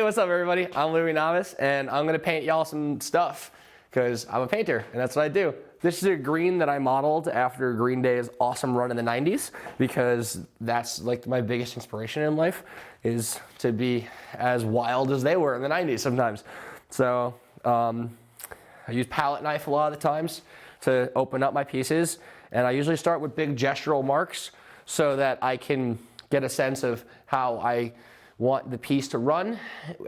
what's up everybody? I'm Navas and I'm gonna paint y'all some stuff because I'm a painter and that's what I do. This is a green that I modeled after Green Day's awesome run in the 90s because that's like my biggest inspiration in life is to be as wild as they were in the 90s sometimes. So I use palette knife a lot of the times to open up my pieces, and I usually start with big gestural marks so that I can get a sense of how I want the piece to run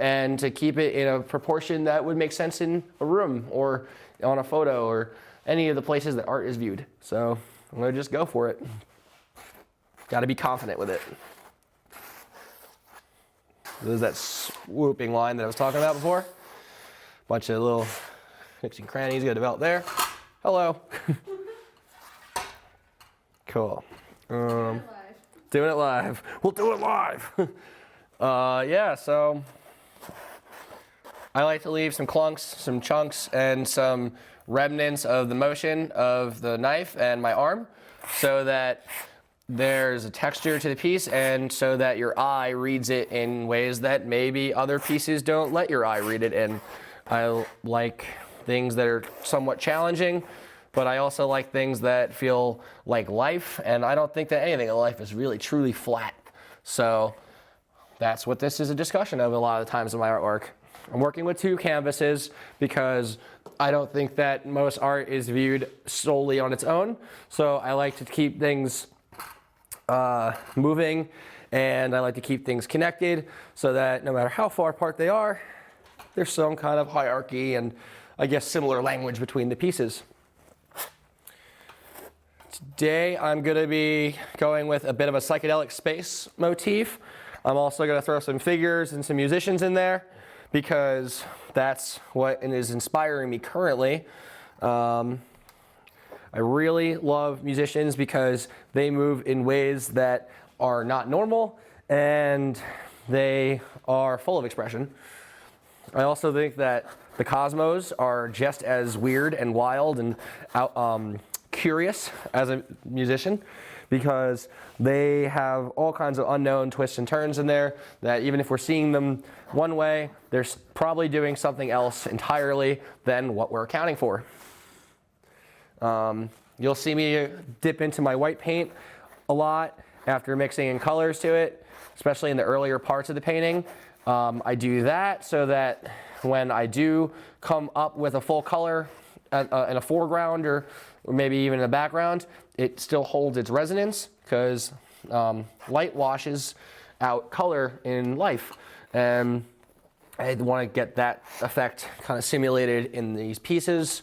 and to keep it in a proportion that would make sense in a room or on a photo or any of the places that art is viewed. So I'm gonna just go for it. Gotta be confident with it. There's that swooping line that I was talking about before. Bunch of little nooks and crannies gonna develop there. Hello. Cool. Doing it live. We'll do it live. Yeah, so I like to leave some clunks, some chunks, and some remnants of the motion of the knife and my arm so that there's a texture to the piece and so that your eye reads it in ways that maybe other pieces don't let your eye read it in. I like things that are somewhat challenging, but I also like things that feel like life, and I don't think that anything in life is really truly flat. So that's what this is a discussion of a lot of the times in my artwork. I'm working with 2 canvases because I don't think that most art is viewed solely on its own. So I like to keep things moving, and I like to keep things connected so that no matter how far apart they are, there's some kind of hierarchy and I guess similar language between the pieces. Today I'm going to be going with a bit of a psychedelic space motif. I'm also going to throw some figures and some musicians in there because that's what is inspiring me currently. I really love musicians because they move in ways that are not normal and they are full of expression. I also think that the cosmos are just as weird and wild and curious as a musician because they have all kinds of unknown twists and turns in there that even if we're seeing them one way, they're probably doing something else entirely than what we're accounting for. You'll see me dip into my white paint a lot after mixing in colors to it, especially in the earlier parts of the painting. I do that so that when I do come up with a full color in a foreground or maybe even in the background, it still holds its resonance because light washes out color in life. And I want to get that effect kind of simulated in these pieces.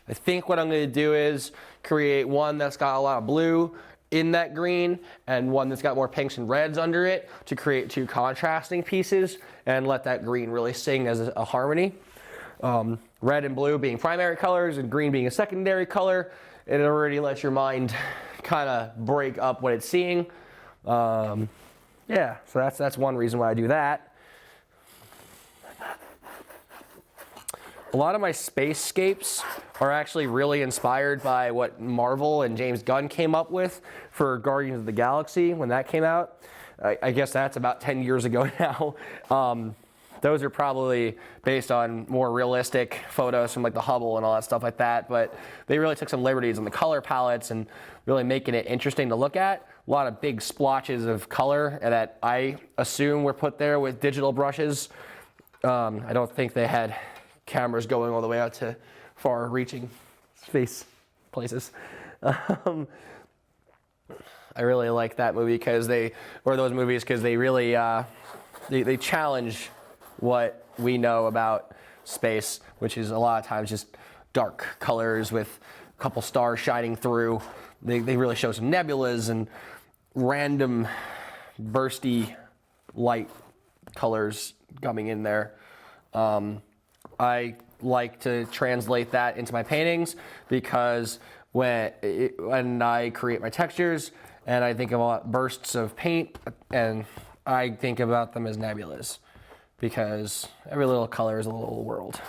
I think what I'm going to do is create one that's got a lot of blue in that green and one that's got more pinks and reds under it to create 2 contrasting pieces and let that green really sing as a harmony. Red and blue being primary colors and green being a secondary color. It already lets your mind kind of break up what it's seeing. Yeah, so that's one reason why I do that. A lot of my spacescapes are actually really inspired by what Marvel and James Gunn came up with for Guardians of the Galaxy when that came out. I guess that's about 10 years ago now. Those are probably based on more realistic photos from like the Hubble and all that stuff like that, but they really took some liberties on the color palettes and really making it interesting to look at. A lot of big splotches of color that I assume were put there with digital brushes. I don't think they had cameras going all the way out to far-reaching space places. I really like that movie because those movies because they really they challenge what we know about space, which is a lot of times just dark colors with a couple stars shining through. They really show some nebulas and random bursty light colors coming in there. I like to translate that into my paintings because when I create my textures and I think about bursts of paint, and I think about them as nebulas because every little color is a little world.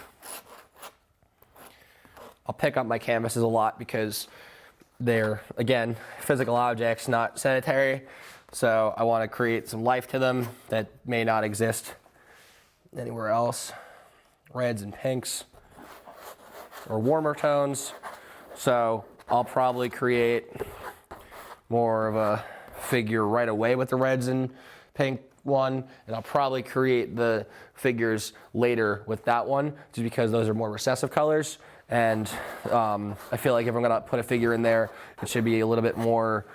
I'll pick up my canvases a lot because they're, again, physical objects, not sanitary. So I want to create some life to them that may not exist anywhere else. Reds and pinks or warmer tones. So I'll probably create more of a figure right away with the reds and pink one, and I'll probably create the figures later with that one, just because those are more recessive colors. And I feel like if I'm gonna put a figure in there, it should be a little bit more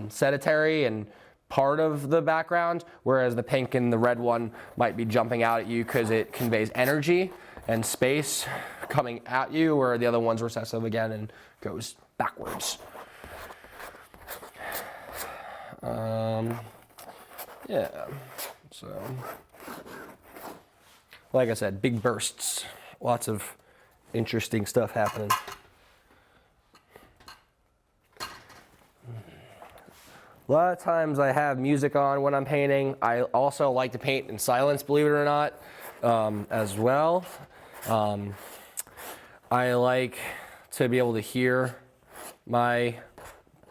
sedentary and part of the background, whereas the pink and the red one might be jumping out at you because it conveys energy and space coming at you, where the other one's recessive again and goes backwards. Yeah, so like I said, big bursts, lots of interesting stuff happening. A lot of times I have music on when I'm painting. I also like to paint in silence, believe it or not, as well. I like to be able to hear my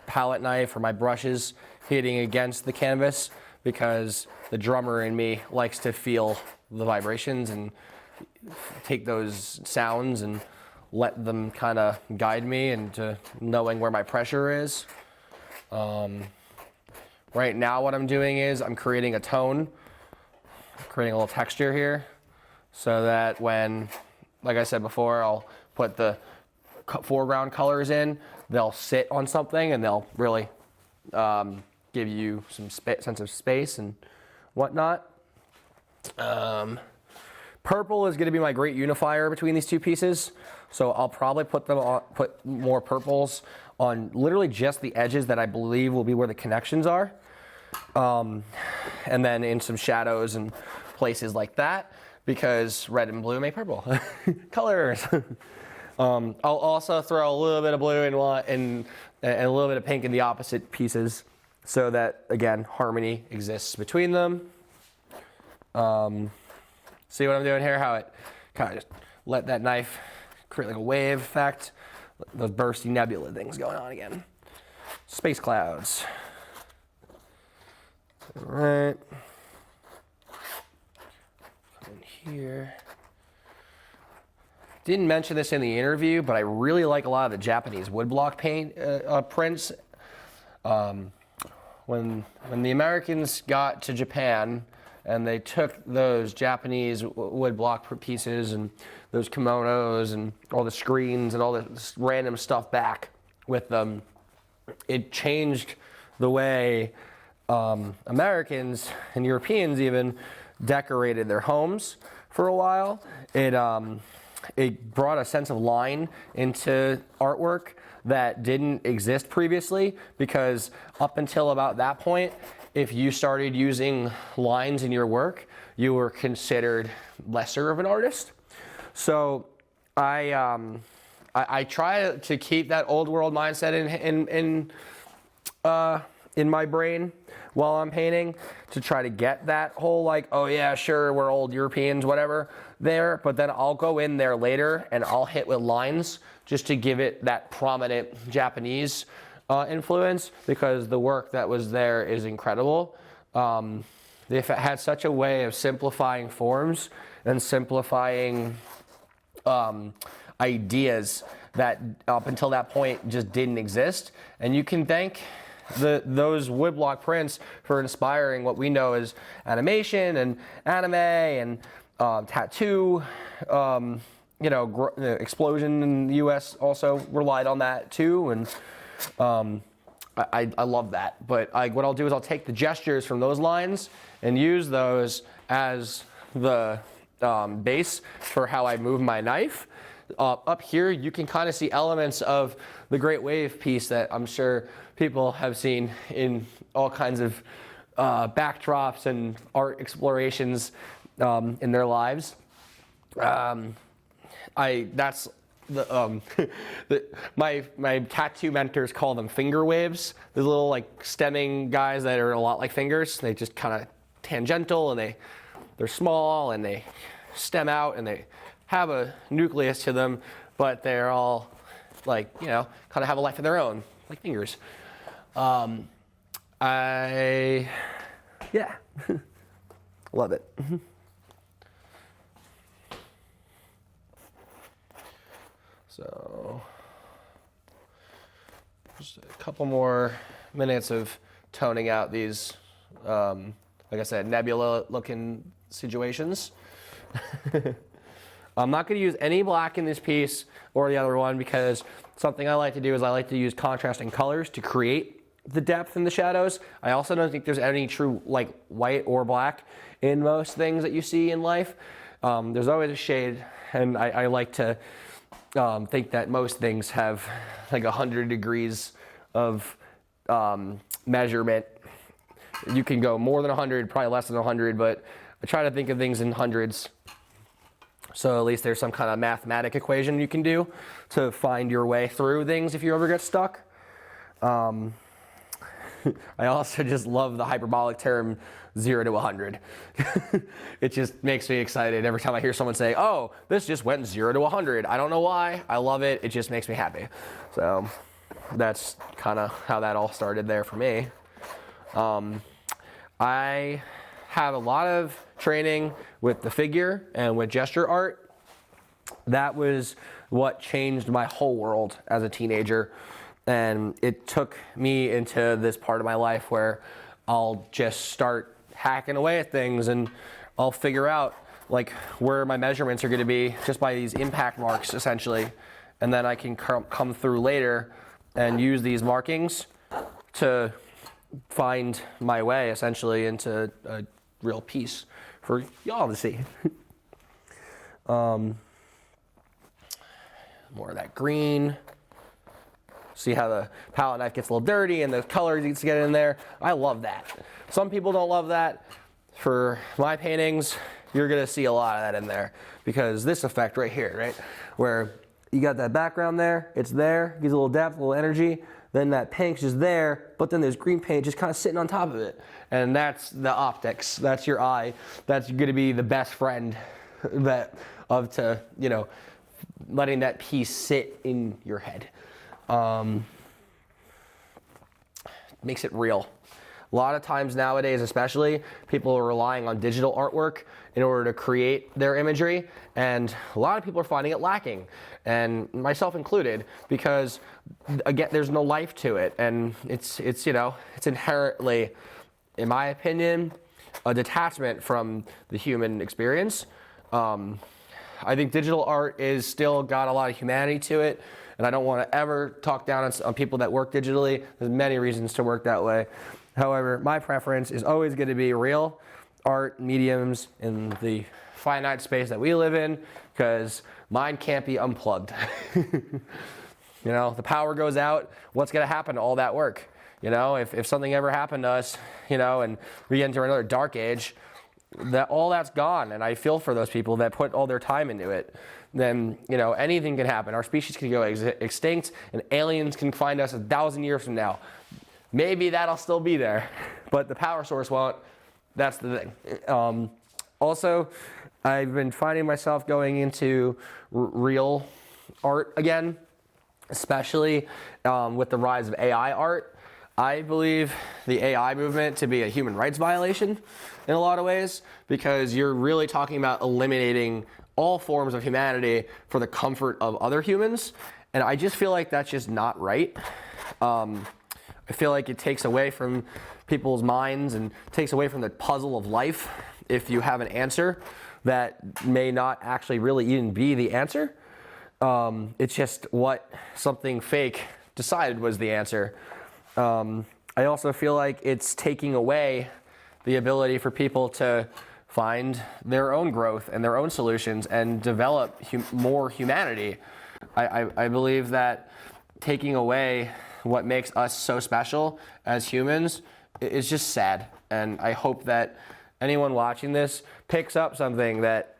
palette knife or my brushes hitting against the canvas, because the drummer in me likes to feel the vibrations and take those sounds and let them kind of guide me into knowing where my pressure is. Right now what I'm doing is I'm creating a tone, creating a little texture here, so that when, like I said before, I'll put the foreground colors in, they'll sit on something and they'll really give you some sense of space and whatnot. Purple is going to be my great unifier between these two pieces, so I'll probably put more purples on literally just the edges that I believe will be where the connections are, and then in some shadows and places like that, because red and blue make purple colors. I'll also throw a little bit of blue and a little bit of pink in the opposite pieces, so that, again, harmony exists between them. See what I'm doing here? How it kind of just let that knife create like a wave effect. Those bursty nebula things going on again. Space clouds. All right. Come in here. Didn't mention this in the interview, but I really like a lot of the Japanese woodblock paint prints. When the Americans got to Japan and they took those Japanese woodblock pieces and those kimonos and all the screens and all this random stuff back with them, it changed the way Americans and Europeans even decorated their homes for a while. It brought a sense of line into artwork that didn't exist previously, because up until about that point, if you started using lines in your work, you were considered lesser of an artist. So I try to keep that old world mindset in my brain while I'm painting, to try to get that whole like, oh yeah, sure, we're old Europeans, whatever, there. But then I'll go in there later and I'll hit with lines just to give it that prominent Japanese influence, because the work that was there is incredible. They had such a way of simplifying forms and simplifying ideas that up until that point just didn't exist. And you can thank those woodblock prints for inspiring what we know as animation and anime and tattoo. Explosion in the U.S. also relied on that too, and I love that. But what I'll do is I'll take the gestures from those lines and use those as the base for how I move my knife. Up here, you can kind of see elements of the Great Wave piece that I'm sure people have seen in all kinds of backdrops and art explorations in their lives. That's my tattoo mentors call them finger waves. The little like stemming guys that are a lot like fingers. They just kind of tangential, and they're small and they stem out and they have a nucleus to them, but they're all like, kind of have a life of their own, like fingers. Yeah, love it. So just a couple more minutes of toning out these, like I said, nebula-looking situations. I'm not going to use any black in this piece or the other one because something I like to do is I like to use contrasting colors to create the depth in the shadows. I also don't think there's any true like white or black in most things that you see in life. There's always a shade, and I like to think that most things have like 100 degrees of measurement. You can go more than 100, probably less than 100, but I try to think of things in hundreds. So at least there's some kind of mathematic equation you can do to find your way through things if you ever get stuck. I also just love the hyperbolic term 0 to 100. It just makes me excited every time I hear someone say, oh, this just went 0 to 100. I don't know why. I love it. It just makes me happy. So that's kind of how that all started there for me. I have a lot of training with the figure and with gesture art. That was what changed my whole world as a teenager. And it took me into this part of my life where I'll just start hacking away at things and I'll figure out like where my measurements are going to be just by these impact marks essentially. And then I can come through later and use these markings to find my way essentially into a real piece for y'all to see. More of that green. See how the palette knife gets a little dirty and the color needs to get in there. I love that. Some people don't love that. For my paintings, you're gonna see a lot of that in there because this effect right here, right? Where you got that background there, it's there, gives a little depth, a little energy. Then that pink's just there, but then there's green paint just kind of sitting on top of it. And that's the optics, that's your eye. That's gonna be the best friend letting that piece sit in your head. Makes it real. A lot of times nowadays, especially, people are relying on digital artwork in order to create their imagery, and a lot of people are finding it lacking, and myself included, because again, there's no life to it, and it's inherently, in my opinion, a detachment from the human experience. I think digital art is still got a lot of humanity to it, and I don't want to ever talk down on people that work digitally. There's many reasons to work that way. However, my preference is always going to be real art mediums in the finite space that we live in, because mine can't be unplugged. The power goes out, what's going to happen to all that work? If something ever happened to us, and we enter another dark age, all that's gone, and I feel for those people that put all their time into it. Then anything can happen. Our species can go extinct, and aliens can find us 1,000 years from now. Maybe that'll still be there, but the power source won't. That's the thing. Also, I've been finding myself going into real art again, especially with the rise of AI art. I believe the AI movement to be a human rights violation in a lot of ways, because you're really talking about eliminating all forms of humanity for the comfort of other humans. And I just feel like that's just not right. I feel like it takes away from people's minds and takes away from the puzzle of life if you have an answer that may not actually really even be the answer. It's just what something fake decided was the answer. I also feel like it's taking away the ability for people to find their own growth and their own solutions and develop more humanity. I believe that taking away what makes us so special as humans is just sad. And I hope that anyone watching this picks up something that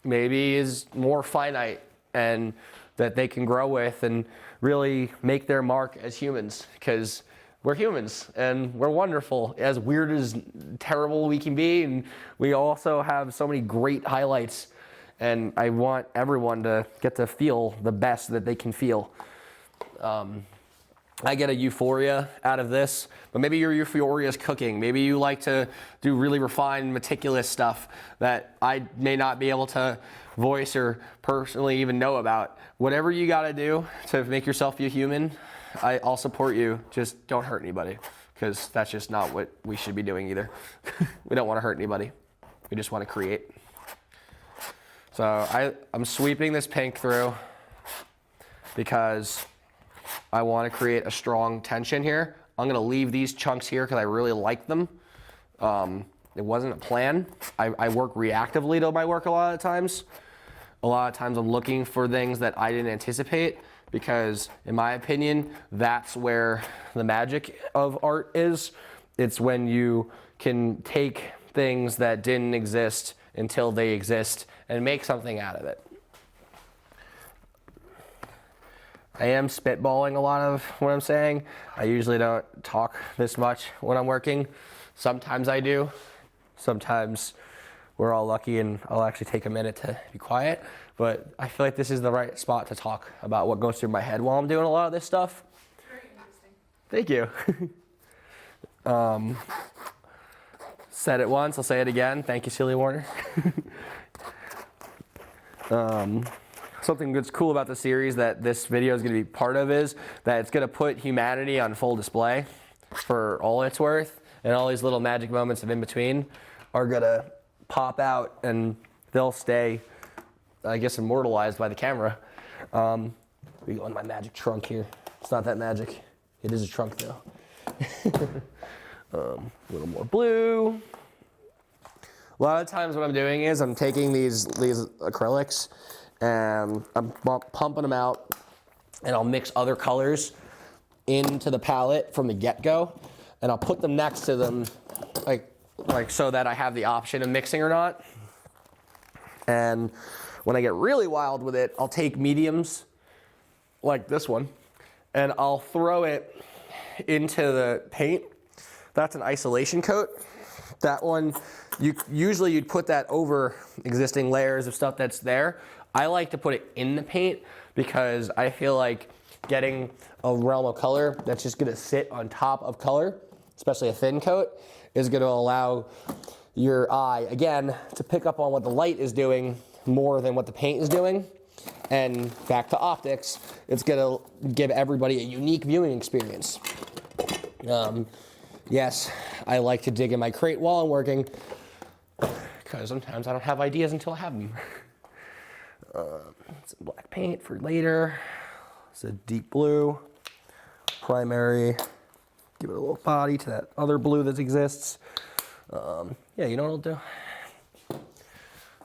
maybe is more finite and that they can grow with and really make their mark as humans, because we're humans and we're wonderful, as weird as terrible we can be, and we also have so many great highlights, and I want everyone to get to feel the best that they can feel. I get a euphoria out of this, but maybe your euphoria is cooking. Maybe you like to do really refined, meticulous stuff that I may not be able to voice or personally even know about. Whatever you got to do to make yourself feel human, I'll support you. Just don't hurt anybody, because that's just not what we should be doing either. We don't want to hurt anybody. We just want to create. So I'm sweeping this pink through because I want to create a strong tension here. I'm going to leave these chunks here because I really like them. It wasn't a plan. I work reactively to my work a lot of times. A lot of times I'm looking for things that I didn't anticipate, because in my opinion, that's where the magic of art is. It's when you can take things that didn't exist until they exist and make something out of it. I am spitballing a lot of what I'm saying. I usually don't talk this much when I'm working. Sometimes I do. Sometimes we're all lucky and I'll actually take a minute to be quiet. But I feel like this is the right spot to talk about what goes through my head while I'm doing a lot of this stuff. Very interesting. Thank you. Said it once, I'll say it again. Thank you, Celia Warner. Something that's cool about the series that this video is going to be part of is that it's going to put humanity on full display for all it's worth, and all these little magic moments of in between are going to pop out and they'll stay, I guess, immortalized by the camera. We go in my magic trunk here. It's not that magic. It is a trunk though. A little more blue. A lot of times what I'm doing is I'm taking these acrylics and I'm pumping them out, and I'll mix other colors into the palette from the get-go, and I'll put them next to them like so that I have the option of mixing or not. And when I get really wild with it, I'll take mediums like this one and I'll throw it into the paint. That's an isolation coat. That one, usually you'd put that over existing layers of stuff that's there. I like to put it in the paint because I feel like getting a realm of color that's just gonna sit on top of color, especially a thin coat, is gonna allow your eye, again, to pick up on what the light is doing more than what the paint is doing. And back to optics, it's gonna give everybody a unique viewing experience. Yes, I like to dig in my crate while I'm working, because sometimes I don't have ideas until I have them. Some black paint for later. It's a deep blue, primary. Give it a little body to that other blue that exists. Yeah, you know what I'll do?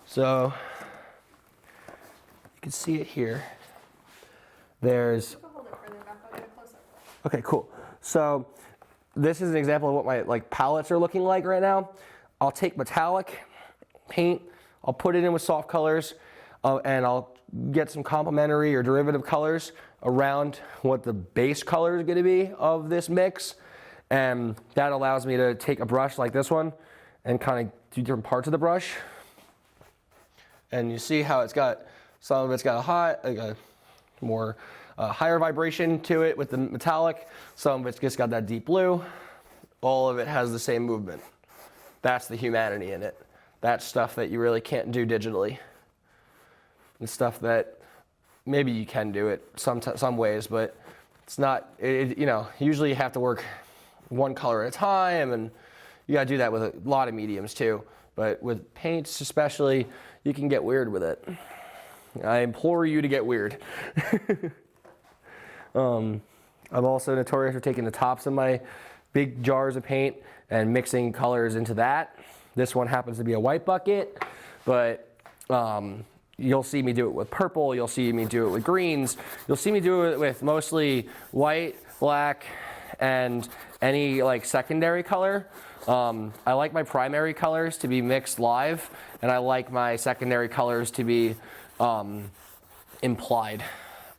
So, you can see it here. There's... Hold it further back, I'll get a close-up. Okay, cool. So, this is an example of what my palettes are looking like right now. I'll take metallic paint, I'll put it in with soft colors, and I'll get some complementary or derivative colors around what the base color is going to be of this mix. And that allows me to take a brush like this one and kind of do different parts of the brush. And you see how it's got, some of it's got a more higher vibration to it with the metallic. Some of it's just got that deep blue. All of it has the same movement. That's the humanity in it. That's stuff that you really can't do digitally. And stuff that maybe you can do it some ways, but it's not, usually you have to work one color at a time, and you gotta do that with a lot of mediums too. But with paints especially, you can get weird with it. I implore you to get weird. I'm also notorious for taking the tops of my big jars of paint and mixing colors into that. This one happens to be a white bucket, but you'll see me do it with purple, you'll see me do it with greens, you'll see me do it with mostly white, black, and any secondary color. I like my primary colors to be mixed live, and I like my secondary colors to be implied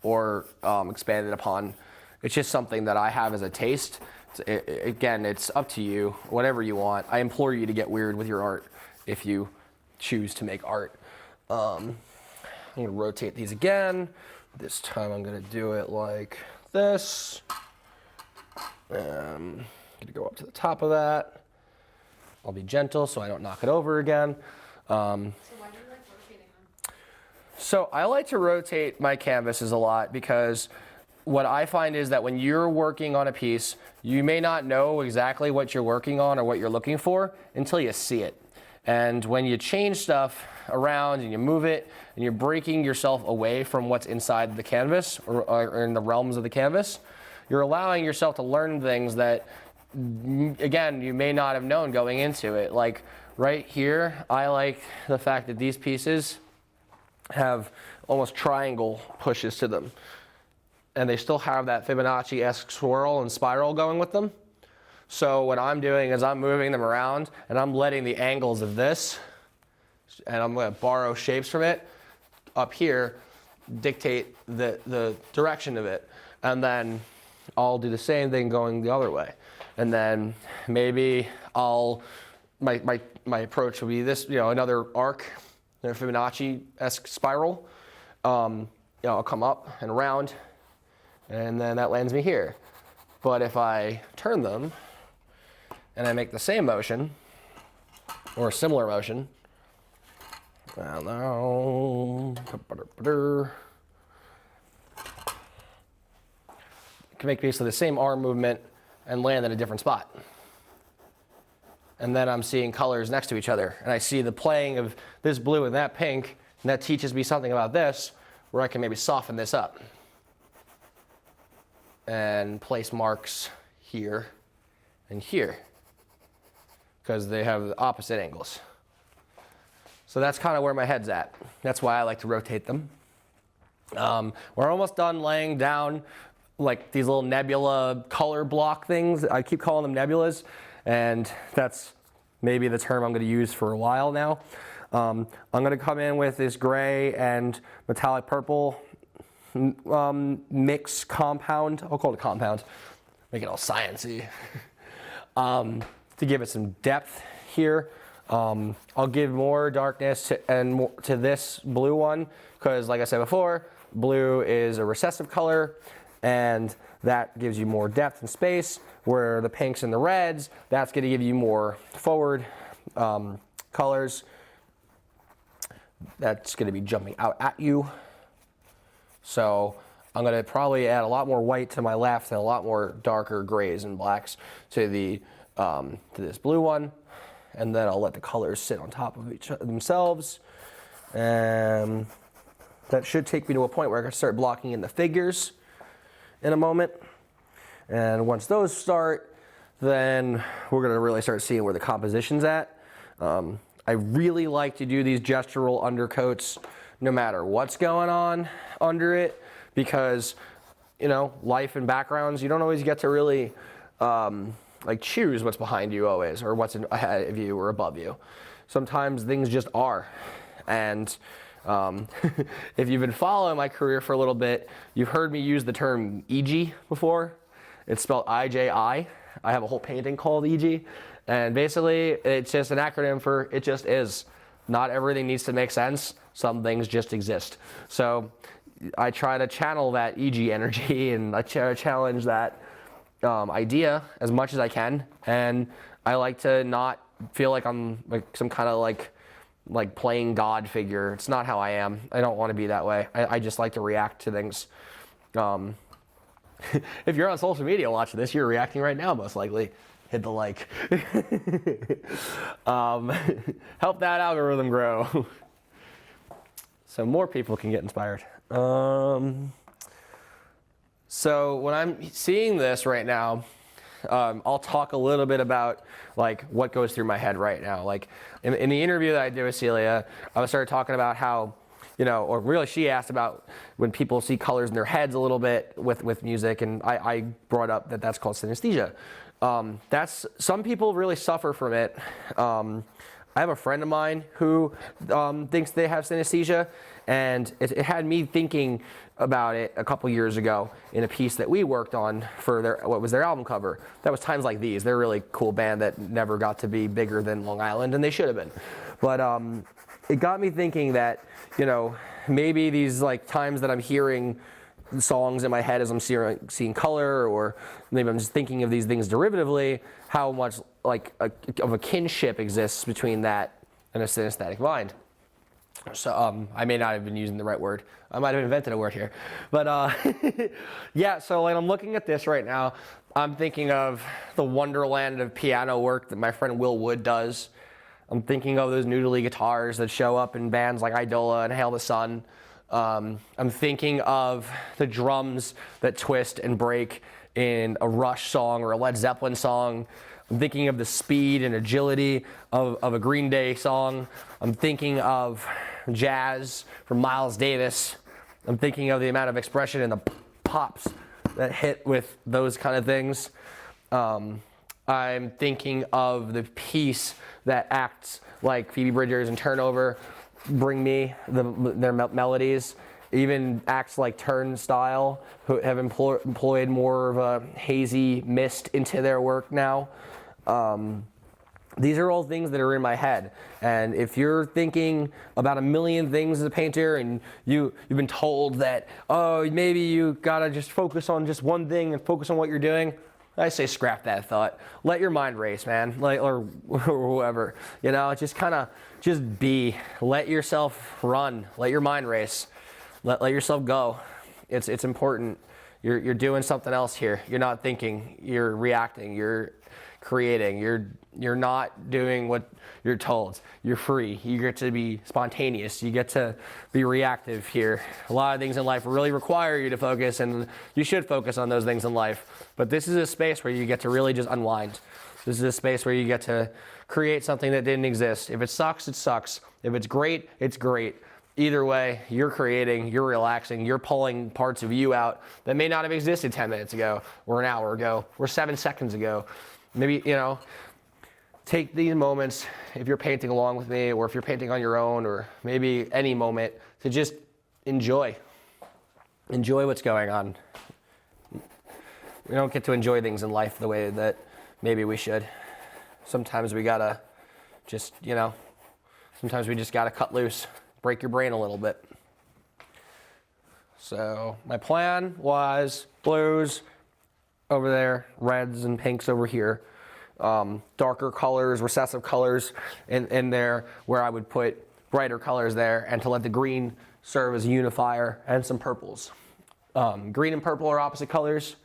or expanded upon. It's just something that I have as a taste. Again, it's up to you, whatever you want. I implore you to get weird with your art if you choose to make art. I'm going to rotate these again. This time I'm going to do it like this. Gonna go up to the top of that. I'll be gentle so I don't knock it over again. So why do you like rotating them? So I like to rotate my canvases a lot because what I find is that when you're working on a piece, you may not know exactly what you're working on or what you're looking for until you see it. And when you change stuff around and you move it and you're breaking yourself away from what's inside the canvas or in the realms of the canvas, you're allowing yourself to learn things that, again, you may not have known going into it. Like right here, I like the fact that these pieces have almost triangle pushes to them. And they still have that Fibonacci-esque swirl and spiral going with them. So what I'm doing is I'm moving them around and I'm letting the angles of this, and I'm going to borrow shapes from it up here, dictate the direction of it. And then I'll do the same thing going the other way. And then maybe my approach will be this, another arc, a Fibonacci-esque spiral. I'll come up and around, and then that lands me here. But if I turn them and I make the same motion or a similar motion, I can make basically the same arm movement and land in a different spot. And then I'm seeing colors next to each other, and I see the playing of this blue and that pink, and that teaches me something about this, where I can maybe soften this up and place marks here and here because they have the opposite angles. So that's kind of where my head's at. That's why I like to rotate them. We're almost done laying down like these little nebula color block things. I keep calling them nebulas, and that's maybe the term I'm going to use for a while now. I'm going to come in with this gray and metallic purple mix compound. I'll call it a compound, make it all sciencey, to give it some depth here. I'll give more darkness to this blue one because, like I said before, blue is a recessive color, and that gives you more depth and space, where the pinks and the reds, that's going to give you more forward colors. That's going to be jumping out at you. So I'm going to probably add a lot more white to my left and a lot more darker grays and blacks to this blue one. And then I'll let the colors sit on top of each themselves. And that should take me to a point where I can start blocking in the figures in a moment. And once those start, then we're going to really start seeing where the composition's at. I really like to do these gestural undercoats no matter what's going on under it, because, life and backgrounds, you don't always get to really choose what's behind you always, or what's ahead of you or above you. Sometimes things just are. And if you've been following my career for a little bit, you've heard me use the term EG before. It's spelled IJI. I have a whole painting called EG. And basically, it's just an acronym for it just is. Not everything needs to make sense. Some things just exist. So I try to channel that EG energy, and I try to challenge that idea as much as I can. And I like to not feel like I'm like some kind of like playing God figure. It's not how I am. I don't want to be that way. I just like to react to things. If you're on social media watching this, you're reacting right now, most likely. Hit the like. Help that algorithm grow so more people can get inspired. So when I'm seeing this right now, I'll talk a little bit about what goes through my head right now. Like in the interview that I did with Celia, I started talking about how, or really she asked about when people see colors in their heads a little bit with music, and I brought up that that's called synesthesia. Some people really suffer from it. I have a friend of mine who thinks they have synesthesia, and it had me thinking about it a couple years ago in a piece that we worked on for what was their album cover. That was Times Like These. They're a really cool band that never got to be bigger than Long Island, and they should have been. But it got me thinking that, maybe these times that I'm hearing songs in my head as I'm seeing color, or maybe I'm just thinking of these things derivatively, how much like of a kinship exists between that and a synesthetic mind. So I may not have been using the right word. I might have invented a word here. But yeah, so like I'm looking at this right now. I'm thinking of the wonderland of piano work that my friend Will Wood does. I'm thinking of those noodly guitars that show up in bands like Idola and Hail the Sun. I'm thinking of the drums that twist and break in a Rush song or a Led Zeppelin song. I'm thinking of the speed and agility of a Green Day song. I'm thinking of jazz from Miles Davis. I'm thinking of the amount of expression in the pops that hit with those kind of things. I'm thinking of the piece that acts like Phoebe Bridgers and Turnover bring me their melodies. Even acts like Turnstile, who have employed more of a hazy mist into their work now. These are all things that are in my head. And if you're thinking about a million things as a painter and you've been told that, oh, maybe you gotta just focus on just one thing and focus on what you're doing, I say scrap that thought. Let your mind race, man, or whoever. You know, just be. Let yourself run. Let your mind race. Let yourself go. It's important. You're doing something else here. You're not thinking. You're reacting. You're creating. You're not doing what you're told. You're free. You get to be spontaneous. You get to be reactive here. A lot of things in life really require you to focus, and you should focus on those things in life. But this is a space where you get to really just unwind. This is a space where you get to create something that didn't exist. If it sucks, it sucks. If it's great, it's great. Either way, you're creating, you're relaxing, you're pulling parts of you out that may not have existed 10 minutes ago, or an hour ago, or 7 seconds ago. Maybe, take these moments, if you're painting along with me, or if you're painting on your own, or maybe any moment, to just enjoy. Enjoy what's going on. We don't get to enjoy things in life the way that maybe we should. Sometimes we gotta just, sometimes we just gotta cut loose, break your brain a little bit. So my plan was blues over there, reds and pinks over here, darker colors, recessive colors in there, where I would put brighter colors there, and to let the green serve as a unifier, and some purples. Green and purple are opposite colors.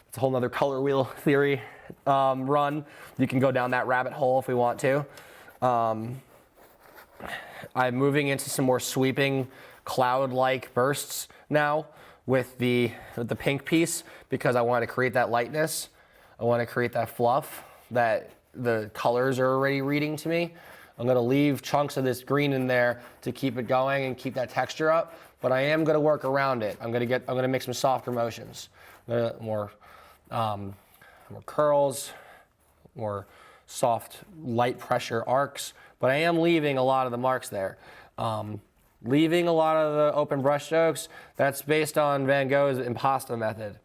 It's a whole nother color wheel theory run. You can go down that rabbit hole if we want to. I'm moving into some more sweeping cloud-like bursts now with the pink piece, because I want to create that lightness. I want to create that fluff that the colors are already reading to me. I'm going to leave chunks of this green in there to keep it going and keep that texture up, but I am going to work around it. I'm going to make some softer motions, more curls, more soft, light pressure arcs, but I am leaving a lot of the marks there. Leaving a lot of the open brush strokes, that's based on Van Gogh's impasta method.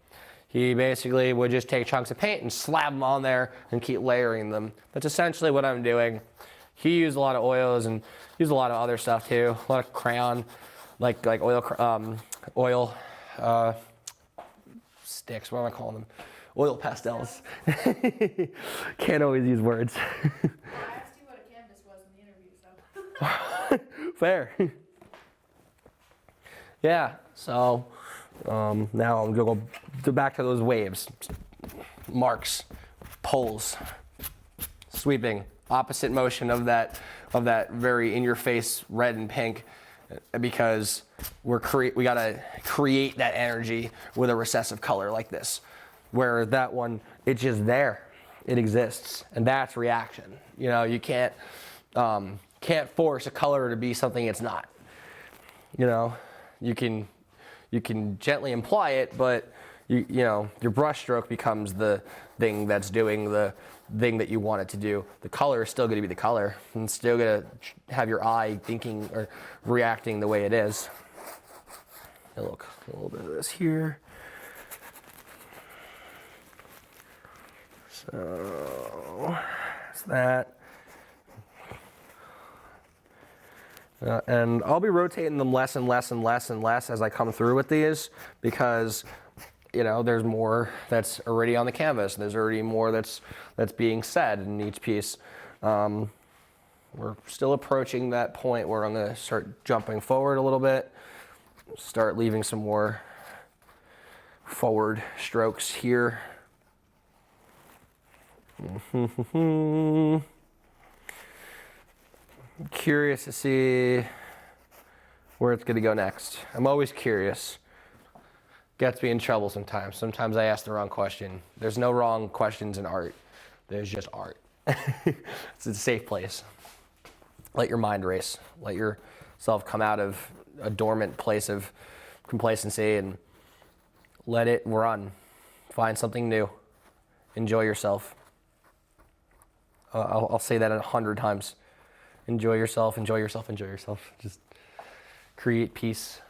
He basically would just take chunks of paint and slap them on there and keep layering them. That's essentially what I'm doing. He used a lot of oils and used a lot of other stuff too. A lot of crayon, like oil sticks. What am I calling them? Oil pastels. Can't always use words. Well, I asked you what a canvas was in the interview, so. Fair. Yeah, so now I'm going to go back to those waves. Marks, pulls, sweeping, opposite motion of that very in-your-face red and pink, because we got to create that energy with a recessive color like this, where that one, it's just there. It exists, and that's reaction. You can't force a color to be something it's not. You can gently imply it, but your brush stroke becomes the thing that's doing the thing that you want it to do. The color is still going to be the color, and still going to have your eye thinking or reacting the way it is. And look, a little bit of this here. So that's that. And I'll be rotating them less and less and less and less as I come through with these, because there's more that's already on the canvas. There's already more that's being said in each piece. We're still approaching that point where I'm going to start jumping forward a little bit, start leaving some more forward strokes here. Curious to see where it's going to go next. I'm always curious. Gets me in trouble sometimes. Sometimes I ask the wrong question. There's no wrong questions in art. There's just art. It's a safe place. Let your mind race. Let yourself come out of a dormant place of complacency and let it run. Find something new. Enjoy yourself. I'll say that 100 times. Enjoy yourself, enjoy yourself, enjoy yourself. Just create peace,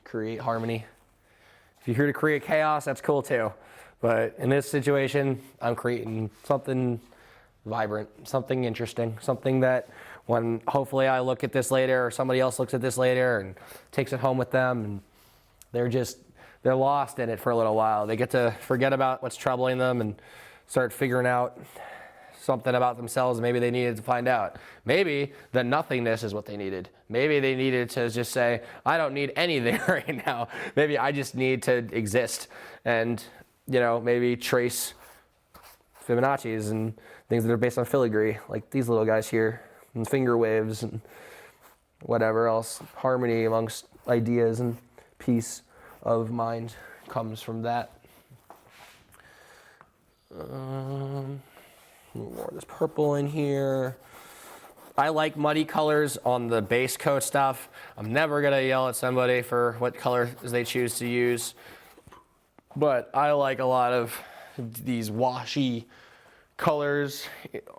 create harmony. If you're here to create chaos, that's cool too. But in this situation, I'm creating something vibrant, something interesting, something that when hopefully I look at this later or somebody else looks at this later and takes it home with them, and they're lost in it for a little while. They get to forget about what's troubling them and start figuring out something about themselves maybe they needed to find out. Maybe the nothingness is what they needed. Maybe they needed to just say, I don't need anything right now. Maybe I just need to exist and, maybe trace Fibonacci's and things that are based on filigree, like these little guys here, and finger waves and whatever else. Harmony amongst ideas and peace of mind comes from that. More of this purple in here. I like muddy colors on the base coat stuff. I'm never gonna yell at somebody for what colors they choose to use, but I like a lot of these washy colors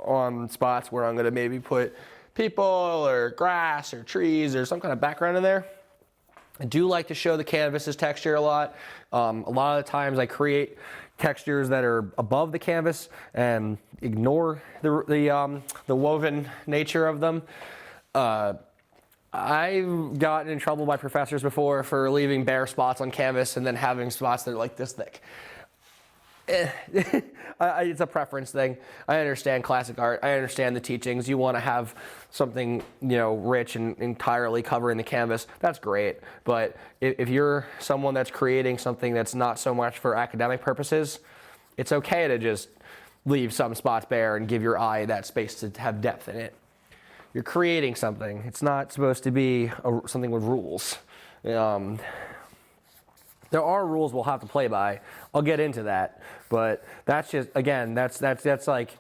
on spots where I'm gonna maybe put people or grass or trees or some kind of background in there. I do like to show the canvas's texture a lot. A lot of the times I create textures that are above the canvas and ignore the woven nature of them. I've gotten in trouble by professors before for leaving bare spots on canvas and then having spots that are like this thick. It's a preference thing. I understand classic art. I understand the teachings. You want to have something, rich and entirely covering the canvas. That's great. But if you're someone that's creating something that's not so much for academic purposes, it's okay to just leave some spots bare and give your eye that space to have depth in it. You're creating something. It's not supposed to be something with rules. There are rules we'll have to play by. I'll get into that, but that's just, again, that's like,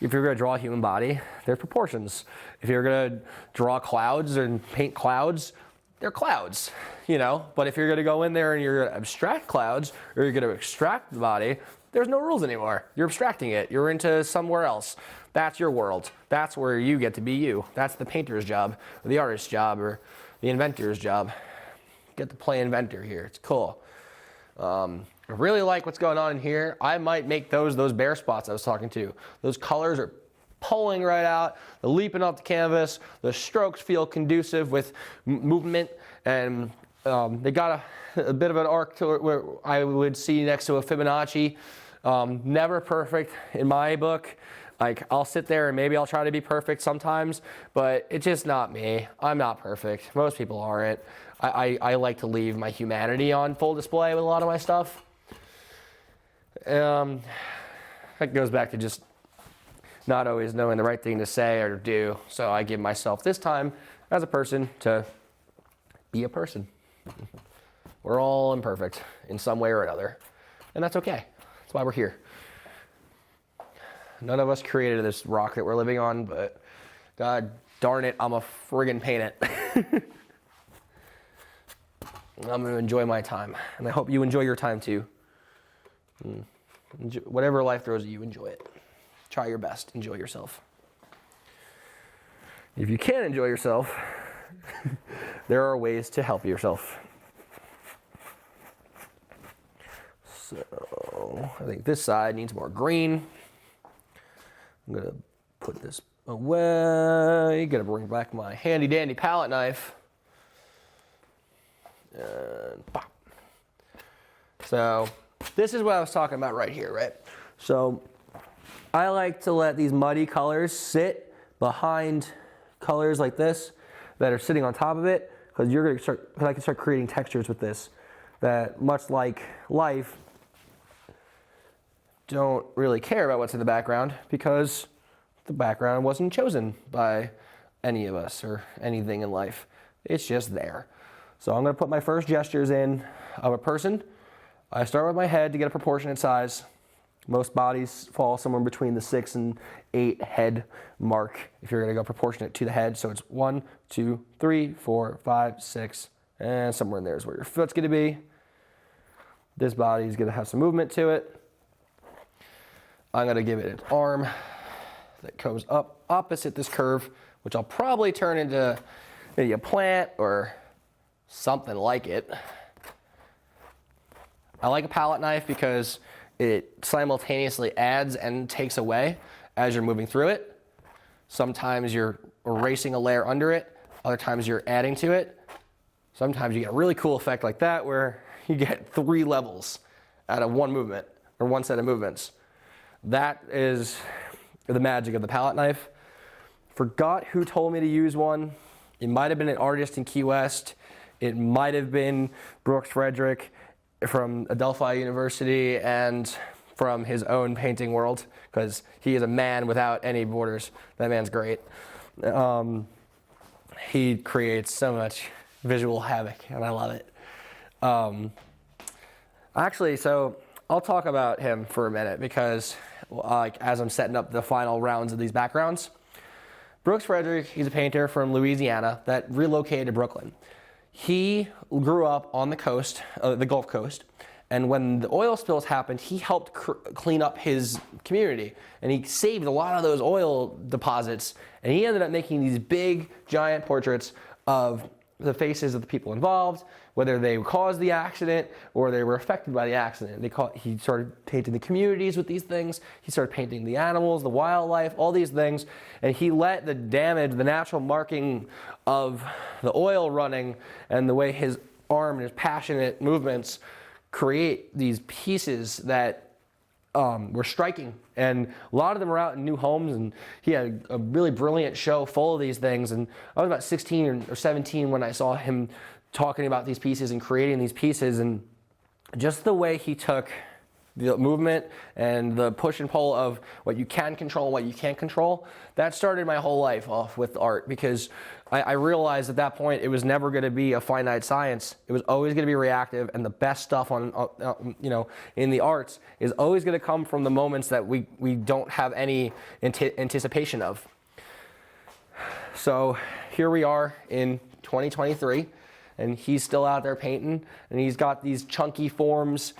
if you're going to draw a human body, there's proportions. If you're going to draw clouds and paint clouds, they're clouds, But if you're going to go in there and you're going to abstract clouds, or you're going to extract the body, there's no rules anymore. You're abstracting it. You're into somewhere else. That's your world. That's where you get to be you. That's the painter's job, or the artist's job, or the inventor's job. Get to play inventor here. It's cool. I really like what's going on in here. I might make those bare spots I was talking to. Those colors are pulling right out. They're leaping off the canvas. The strokes feel conducive with movement, and they got a bit of an arc to it where I would see next to a Fibonacci. Never perfect in my book. Like, I'll sit there and maybe I'll try to be perfect sometimes, but it's just not me. I'm not perfect. Most people aren't. I like to leave my humanity on full display with a lot of my stuff. That goes back to just not always knowing the right thing to say or do. So I give myself this time as a person to be a person. We're all imperfect in some way or another, and that's okay. That's why we're here. None of us created this rock that we're living on, but God darn it, I'm a friggin' paint it. I'm going to enjoy my time, and I hope you enjoy your time too. Whatever life throws at you, enjoy it. Try your best. Enjoy yourself. If you can't enjoy yourself, there are ways to help yourself. So I think this side needs more green. I'm going to put this away. Gotta bring back my handy dandy palette knife. And pop. So this is what I was talking about right here, right? So I like to let these muddy colors sit behind colors like this that are sitting on top of it, because I can start creating textures with this that, much like life, don't really care about what's in the background, because the background wasn't chosen by any of us or anything in life. It's just there. So I'm going to put my first gestures in of a person. I start with my head to get a proportionate size. Most bodies fall somewhere between the 6 and 8 head mark if you're going to go proportionate to the head. So it's 1, 2, 3, 4, 5, 6, and somewhere in there is where your foot's going to be. This body is going to have some movement to it. I'm going to give it an arm that goes up opposite this curve, which I'll probably turn into maybe a plant or something like it. I like a palette knife because it simultaneously adds and takes away as you're moving through it. Sometimes you're erasing a layer under it, other times you're adding to it. Sometimes you get a really cool effect like that where you get 3 levels out of one movement or one set of movements. That is the magic of the palette knife. Forgot who told me to use one. It might have been an artist in Key West. It might have been Brooks Frederick from Adelphi University and from his own painting world, because he is a man without any borders. That man's great. He creates so much visual havoc, and I love it. Actually, so I'll talk about him for a minute, because as I'm setting up the final rounds of these backgrounds, Brooks Frederick, he's a painter from Louisiana that relocated to Brooklyn. He grew up on the coast, the Gulf Coast, and when the oil spills happened, he helped clean up his community, and he saved a lot of those oil deposits, and he ended up making these big, giant portraits of the faces of the people involved, whether they caused the accident or they were affected by the accident. He started painting the communities with these things. He started painting the animals, the wildlife, all these things. And he let the damage, the natural marking of the oil running and the way his arm and his passionate movements create these pieces that were striking. And a lot of them are out in new homes, and he had a really brilliant show full of these things. And I was about 16 or 17 when I saw him talking about these pieces and creating these pieces, and just the way he took the movement and the push and pull of what you can control and what you can't control, that started my whole life off with art, because I realized at that point it was never going to be a finite science. It was always going to be reactive, and the best stuff in the arts is always going to come from the moments that we don't have any anticipation of. So here we are in 2023, and he's still out there painting, and he's got these chunky forms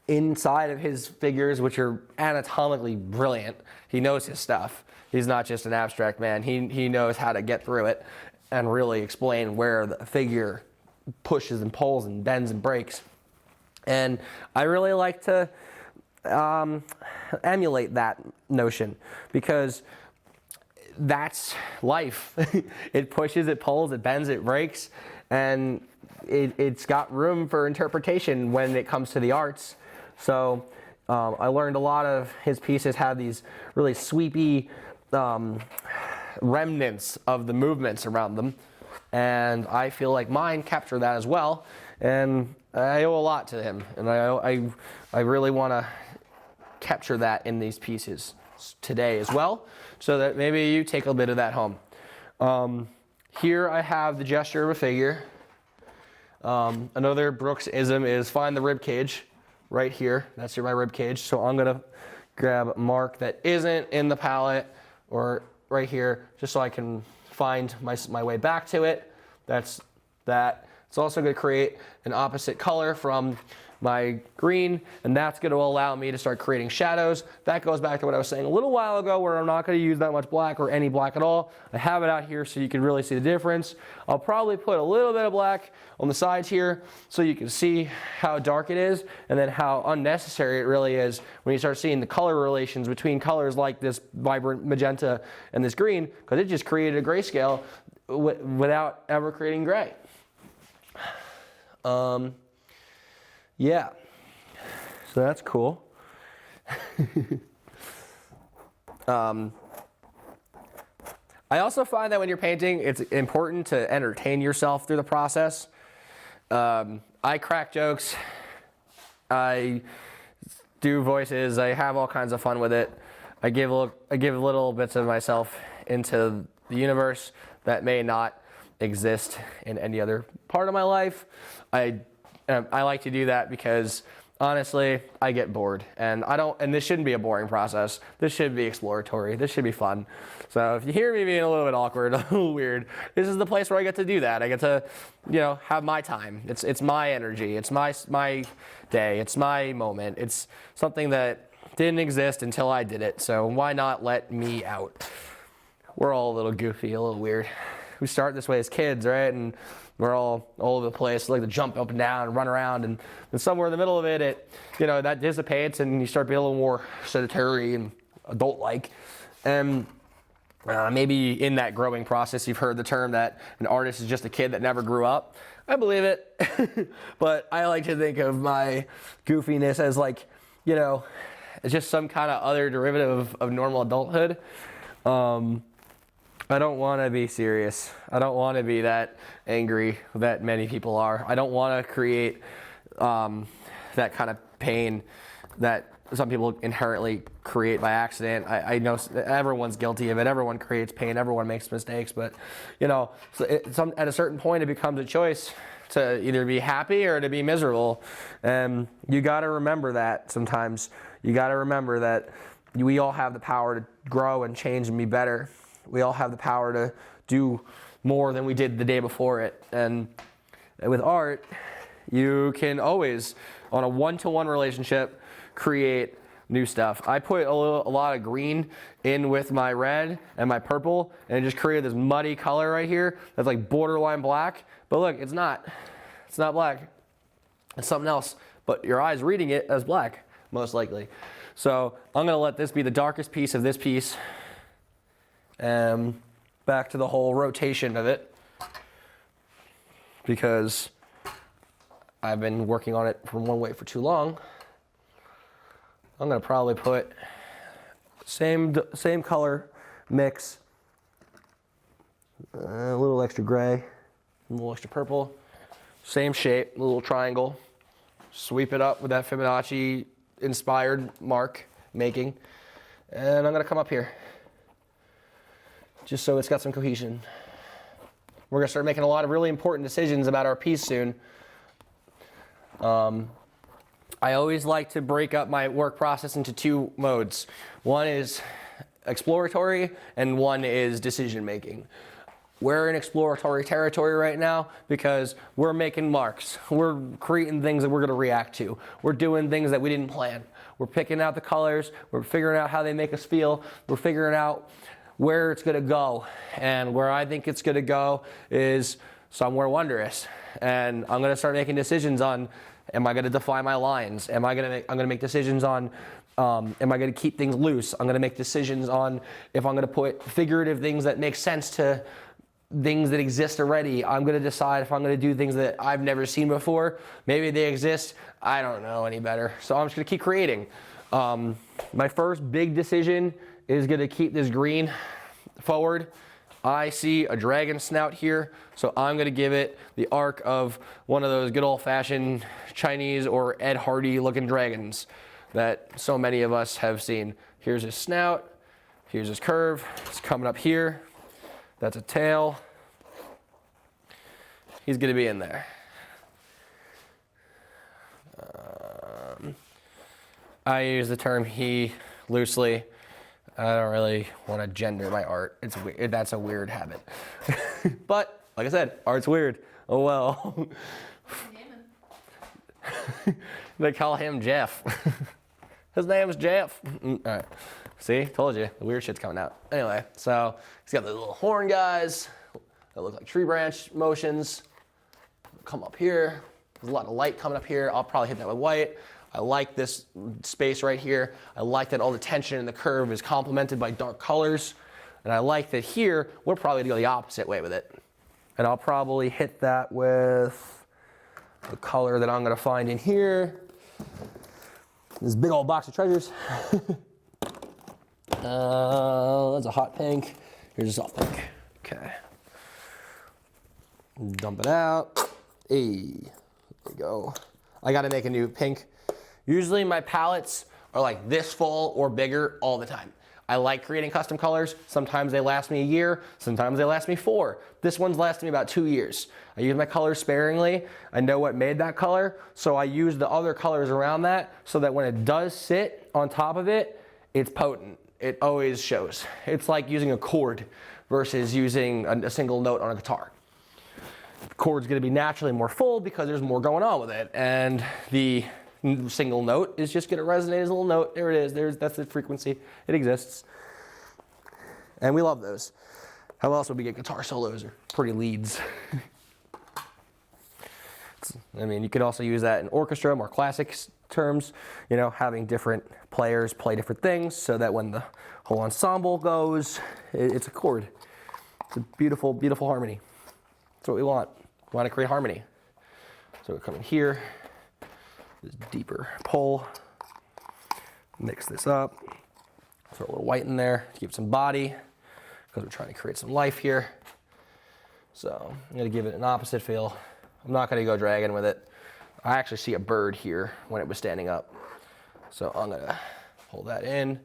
inside of his figures, which are anatomically brilliant. He knows his stuff. He's not just an abstract man. He knows how to get through it and really explain where the figure pushes and pulls and bends and breaks. And I really like to emulate that notion, because that's life. It pushes, it pulls, it bends, it breaks, and it's got room for interpretation when it comes to the arts. So I learned a lot of his pieces have these really sweepy remnants of the movements around them, and I feel like mine capture that as well, and I owe a lot to him, and I really want to capture that in these pieces today as well, so that maybe you take a bit of that home. Here I have the gesture of a figure. Another Brooks-ism is find the rib cage. Right here, that's my rib cage. So I'm gonna grab a mark that isn't in the palette, or right here, just so I can find my way back to it. That's that. It's also going to create an opposite color from my green, and that's going to allow me to start creating shadows. That goes back to what I was saying a little while ago, where I'm not going to use that much black or any black at all. I have it out here so you can really see the difference. I'll probably put a little bit of black on the sides here so you can see how dark it is, and then how unnecessary it really is when you start seeing the color relations between colors like this vibrant magenta and this green, because it just created a grayscale without ever creating gray. Yeah, so that's cool. I also find that when you're painting, it's important to entertain yourself through the process. I crack jokes, I do voices, I have all kinds of fun with it. I give little bits of myself into the universe that may not exist in any other part of my life. I like to do that because honestly, I get bored, and this shouldn't be a boring process. This should be exploratory. This should be fun. So if you hear me being a little bit awkward, a little weird, this is the place where I get to do that. I get to, have my time. It's my energy. It's my day. It's my moment. It's something that didn't exist until I did it. So why not let me out? We're all a little goofy, a little weird. We start this way as kids, right? And we're all over the place, like to jump up and down and run around, and somewhere in the middle of it, that dissipates, and you start being a little more sedentary and adult-like. And maybe in that growing process, you've heard the term that an artist is just a kid that never grew up. I believe it, but I like to think of my goofiness as it's just some kind of other derivative of normal adulthood. I don't want to be serious. I don't want to be that angry that many people are. I don't want to create that kind of pain that some people inherently create by accident. I know everyone's guilty of it. Everyone creates pain. Everyone makes mistakes. But, so at a certain point, it becomes a choice to either be happy or to be miserable. And you got to remember that sometimes. You got to remember that we all have the power to grow and change and be better. We all have the power to do more than we did the day before it. And with art, you can always, on a one-to-one relationship, create new stuff. I put a lot of green in with my red and my purple, and it just created this muddy color right here that's like borderline black. But look, it's not black. It's something else. But your eye's reading it as black, most likely. So I'm going to let this be the darkest piece of this piece. Back to the whole rotation of it, because I've been working on it from one way for too long. I'm going to probably put same color mix, a little extra gray, a little extra purple, same shape, little triangle, sweep it up with that Fibonacci inspired mark making, and I'm going to come up here just so it's got some cohesion. We're going to start making a lot of really important decisions about our piece soon. I always like to break up my work process into two modes. One is exploratory and one is decision making. We're in exploratory territory right now because we're making marks. We're creating things that we're going to react to. We're doing things that we didn't plan. We're picking out the colors. We're figuring out how they make us feel. We're figuring out where it's going to go. And where I think it's going to go is somewhere wondrous. And I'm going to start making decisions on, am I going to define my lines? I'm going to make decisions on, am I going to keep things loose? I'm going to make decisions on if I'm going to put figurative things that make sense to things that exist already. I'm going to decide if I'm going to do things that I've never seen before. Maybe they exist. I don't know any better. So I'm just going to keep creating. My first big decision is going to keep this green forward. I see a dragon snout here, so I'm going to give it the arc of one of those good old-fashioned Chinese or Ed Hardy looking dragons that so many of us have seen. Here's his snout, here's his curve, it's coming up here, that's a tail. He's going to be in there. I use the term he loosely. I don't really want to gender my art. That's a weird habit. But like I said, art's weird. Oh well. They call him Jeff. His name is Jeff. All right. See, told you, the weird shit's coming out. Anyway, so he's got the little horn guys that look like tree branch motions. Come up here. There's a lot of light coming up here. I'll probably hit that with white. I like this space right here. I like that all the tension in the curve is complemented by dark colors. And I like that here, we're probably gonna go the opposite way with it. And I'll probably hit that with the color that I'm gonna find in here. This big old box of treasures. That's a hot pink. Here's a soft pink. Okay. Dump it out. Hey, there we go. I gotta make a new pink. Usually my palettes are like this full or bigger all the time. I like creating custom colors. Sometimes they last me a year, sometimes they last me 4. This one's lasted me about 2 years. I use my colors sparingly. I know what made that color, so I use the other colors around that so that when it does sit on top of it, it's potent. It always shows. It's like using a chord versus using a single note on a guitar. The chord's gonna be naturally more full because there's more going on with it, and the single note is just gonna resonate as a little note. There it is, that's the frequency. It exists. And we love those. How else would we get guitar solos or pretty leads? I mean, you could also use that in orchestra, more classic terms, you know, having different players play different things so that when the whole ensemble goes, it's a chord. It's a beautiful, beautiful harmony. That's what we want. We want to create harmony. So we come in here, this deeper pull, mix this up, throw a little white in there to give it some body because we're trying to create some life here. So I'm going to give it an opposite feel. I'm not going to go dragon with it. I actually see a bird here when it was standing up. So I'm going to pull that in,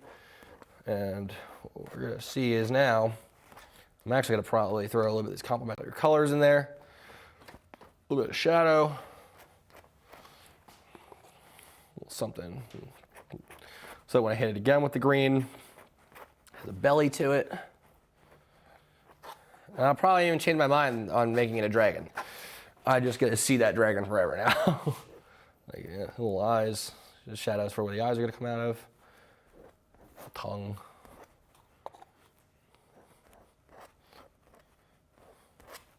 and what we're going to see is now, I'm actually going to probably throw a little bit of these complementary colors in there, a little bit of shadow, something. So when I hit it again with the green, it has a belly to it. And I'll probably even change my mind on making it a dragon. I just get to see that dragon forever now. Like, yeah, little eyes, just shadows for where the eyes are gonna come out of. Tongue.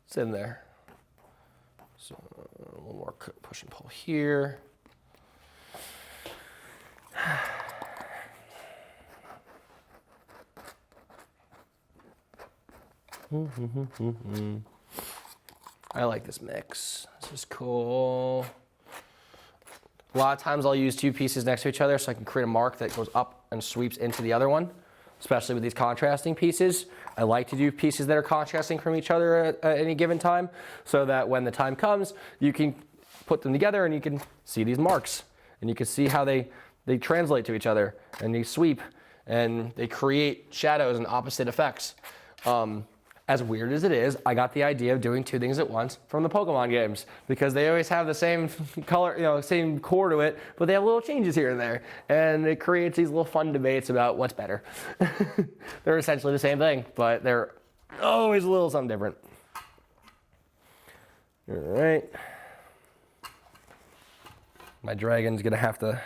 It's in there. So a little more push and pull here. I like this mix. This is cool. A lot of times I'll use 2 pieces next to each other so I can create a mark that goes up and sweeps into the other one, especially with these contrasting pieces. I like to do pieces that are contrasting from each other at any given time so that when the time comes, you can put them together and you can see these marks and you can see how they translate to each other and they sweep and they create shadows and opposite effects. As weird as it is, I got the idea of doing 2 things at once from the Pokemon games because they always have the same color, you know, same core to it, but they have little changes here and there. And it creates these little fun debates about what's better. They're essentially the same thing, but they're always a little something different. All right. My dragon's gonna have to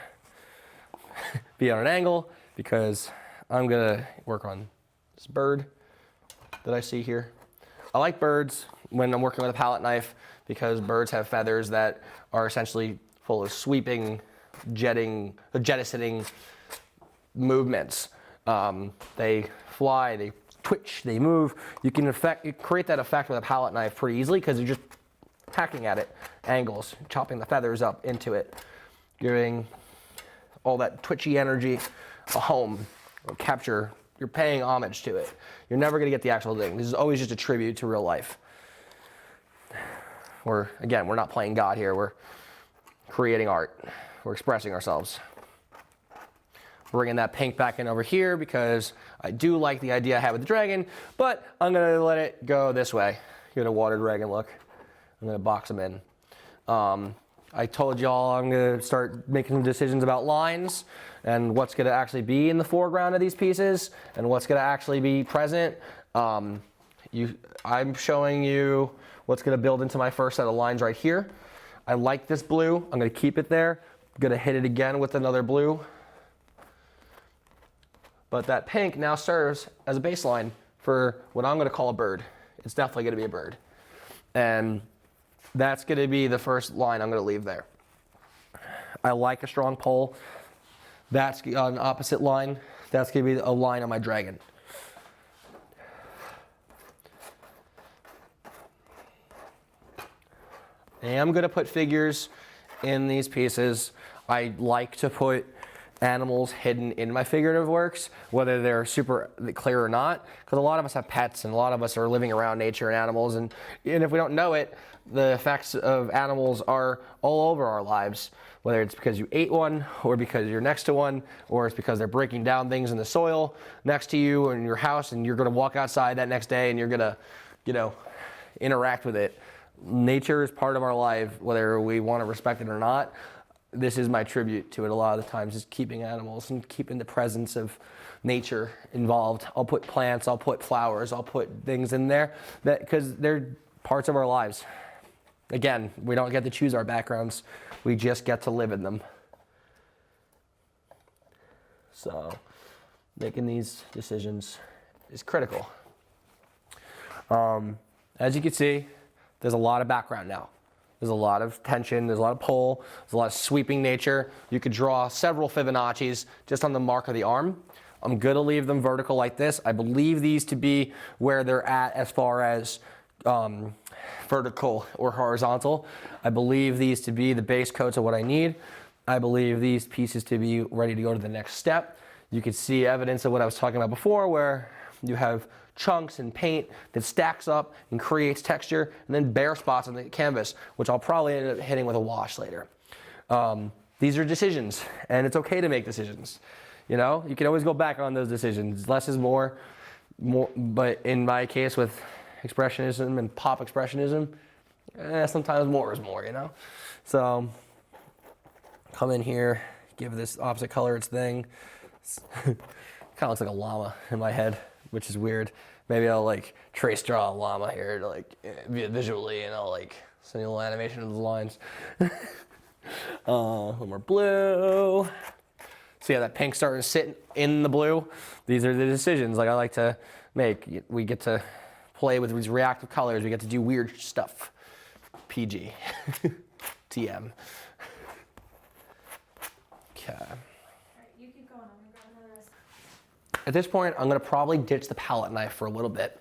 be on an angle because I'm gonna work on this bird that I see here. I like birds when I'm working with a palette knife because birds have feathers that are essentially full of sweeping, jettisoning movements. They fly, they twitch, they move. You can create that effect with a palette knife pretty easily because you're just hacking at it, angles, chopping the feathers up into it, giving all that twitchy energy a home, or capture. You're paying homage to it. You're never gonna get the actual thing. This is always just a tribute to real life. Again, we're not playing God here. We're creating art. We're expressing ourselves. Bringing that pink back in over here because I do like the idea I had with the dragon, but I'm gonna let it go this way. Get a water dragon look. I'm gonna box them in. I told y'all I'm gonna start making some decisions about lines and what's gonna actually be in the foreground of these pieces and what's gonna actually be present. I'm showing you what's going to build into my first set of lines right here. I like this blue. I'm going to keep it there. I'm going to hit it again with another blue. But that pink now serves as a baseline for what I'm going to call a bird. It's definitely going to be a bird. And that's going to be the first line I'm going to leave there. I like a strong pole. That's an opposite line. That's going to be a line on my dragon. I am going to put figures in these pieces. I like to put animals hidden in my figurative works, whether they're super clear or not, because a lot of us have pets and a lot of us are living around nature and animals, and if we don't know it, the effects of animals are all over our lives, whether it's because you ate one or because you're next to one, or it's because they're breaking down things in the soil next to you or in your house, and you're going to walk outside that next day and you're going to, interact with it. Nature is part of our life, whether we want to respect it or not. This is my tribute to it a lot of the times, is keeping animals and keeping the presence of nature involved. I'll put plants, I'll put flowers, I'll put things in there because they're parts of our lives. Again, we don't get to choose our backgrounds. We just get to live in them. So making these decisions is critical. As you can see, there's a lot of background now. There's a lot of tension, there's a lot of pull, there's a lot of sweeping nature. You could draw several Fibonacci's just on the mark of the arm. I'm going to leave them vertical like this. I believe these to be where they're at as far as vertical or horizontal. I believe these to be the base coats of what I need. I believe these pieces to be ready to go to the next step. You can see evidence of what I was talking about before, where you have chunks and paint that stacks up and creates texture, and then bare spots on the canvas, which I'll probably end up hitting with a wash later. These are decisions, and it's okay to make decisions. You can always go back on those decisions. Less is more, but in my case with expressionism and pop expressionism, sometimes more is more, So come in here, give this opposite color its thing. Kind of looks like a llama in my head, which is weird. Maybe I'll trace draw a llama here to visually, and I'll send you a little animation of the lines. A little more blue. So yeah, that pink's starting to sit in the blue. These are the decisions I like to make. We get to play with these reactive colors. We get to do weird stuff. PG. TM. Okay. At this point, I'm going to probably ditch the palette knife for a little bit.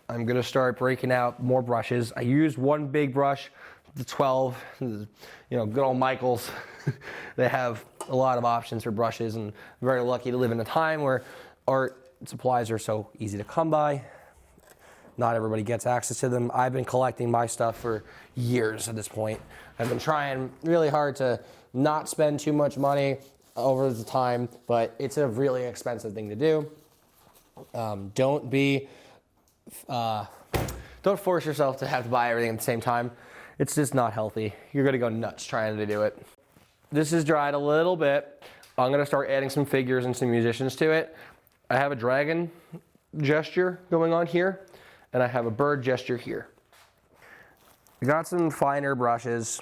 I'm going to start breaking out more brushes. I used one big brush, the 12, good old Michaels. They have a lot of options for brushes, and I'm very lucky to live in a time where art supplies are so easy to come by. Not everybody gets access to them. I've been collecting my stuff for years at this point. I've been trying really hard to not spend too much money over the time, but it's a really expensive thing to do. Don't force yourself to have to buy everything at the same time. It's just not healthy. You're gonna go nuts trying to do it. This is dried a little bit. I'm gonna start adding some figures and some musicians to it. I have a dragon gesture going on here, and I have a bird gesture here. I got some finer brushes.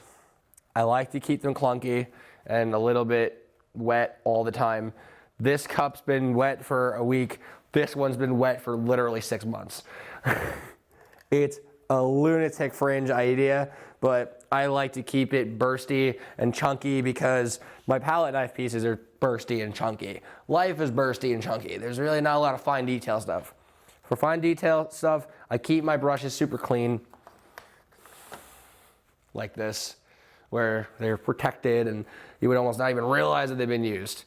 I like to keep them clunky and a little bit wet all the time. This cup's been wet for a week. This one's been wet for literally 6 months. It's a lunatic fringe idea, but I like to keep it bursty and chunky because my palette knife pieces are bursty and chunky. Life is bursty and chunky. There's really not a lot of fine detail stuff. For fine detail stuff, I keep my brushes super clean, like this, where they're protected and you would almost not even realize that they've been used.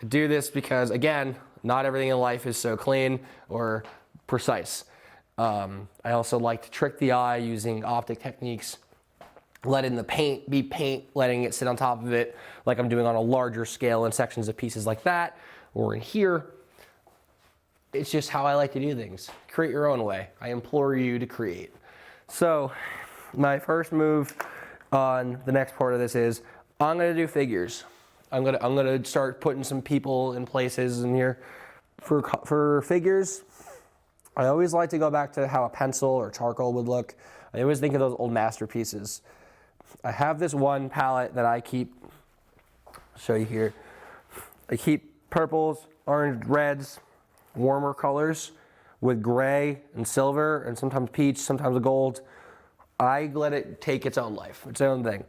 I do this because, again, not everything in life is so clean or precise. I also like to trick the eye using optic techniques, letting the paint be paint, letting it sit on top of it like I'm doing on a larger scale in sections of pieces like that, or in here. It's just how I like to do things. Create your own way. I implore you to create. So my first move on the next part of this is I'm going to do figures. I'm going to start putting some people in places in here. For figures, I always like to go back to how a pencil or charcoal would look. I always think of those old masterpieces. I have this one palette that I keep, show you here. I keep purples, orange, reds, warmer colors with gray and silver and sometimes peach, sometimes gold. I let it take its own life, its own thing.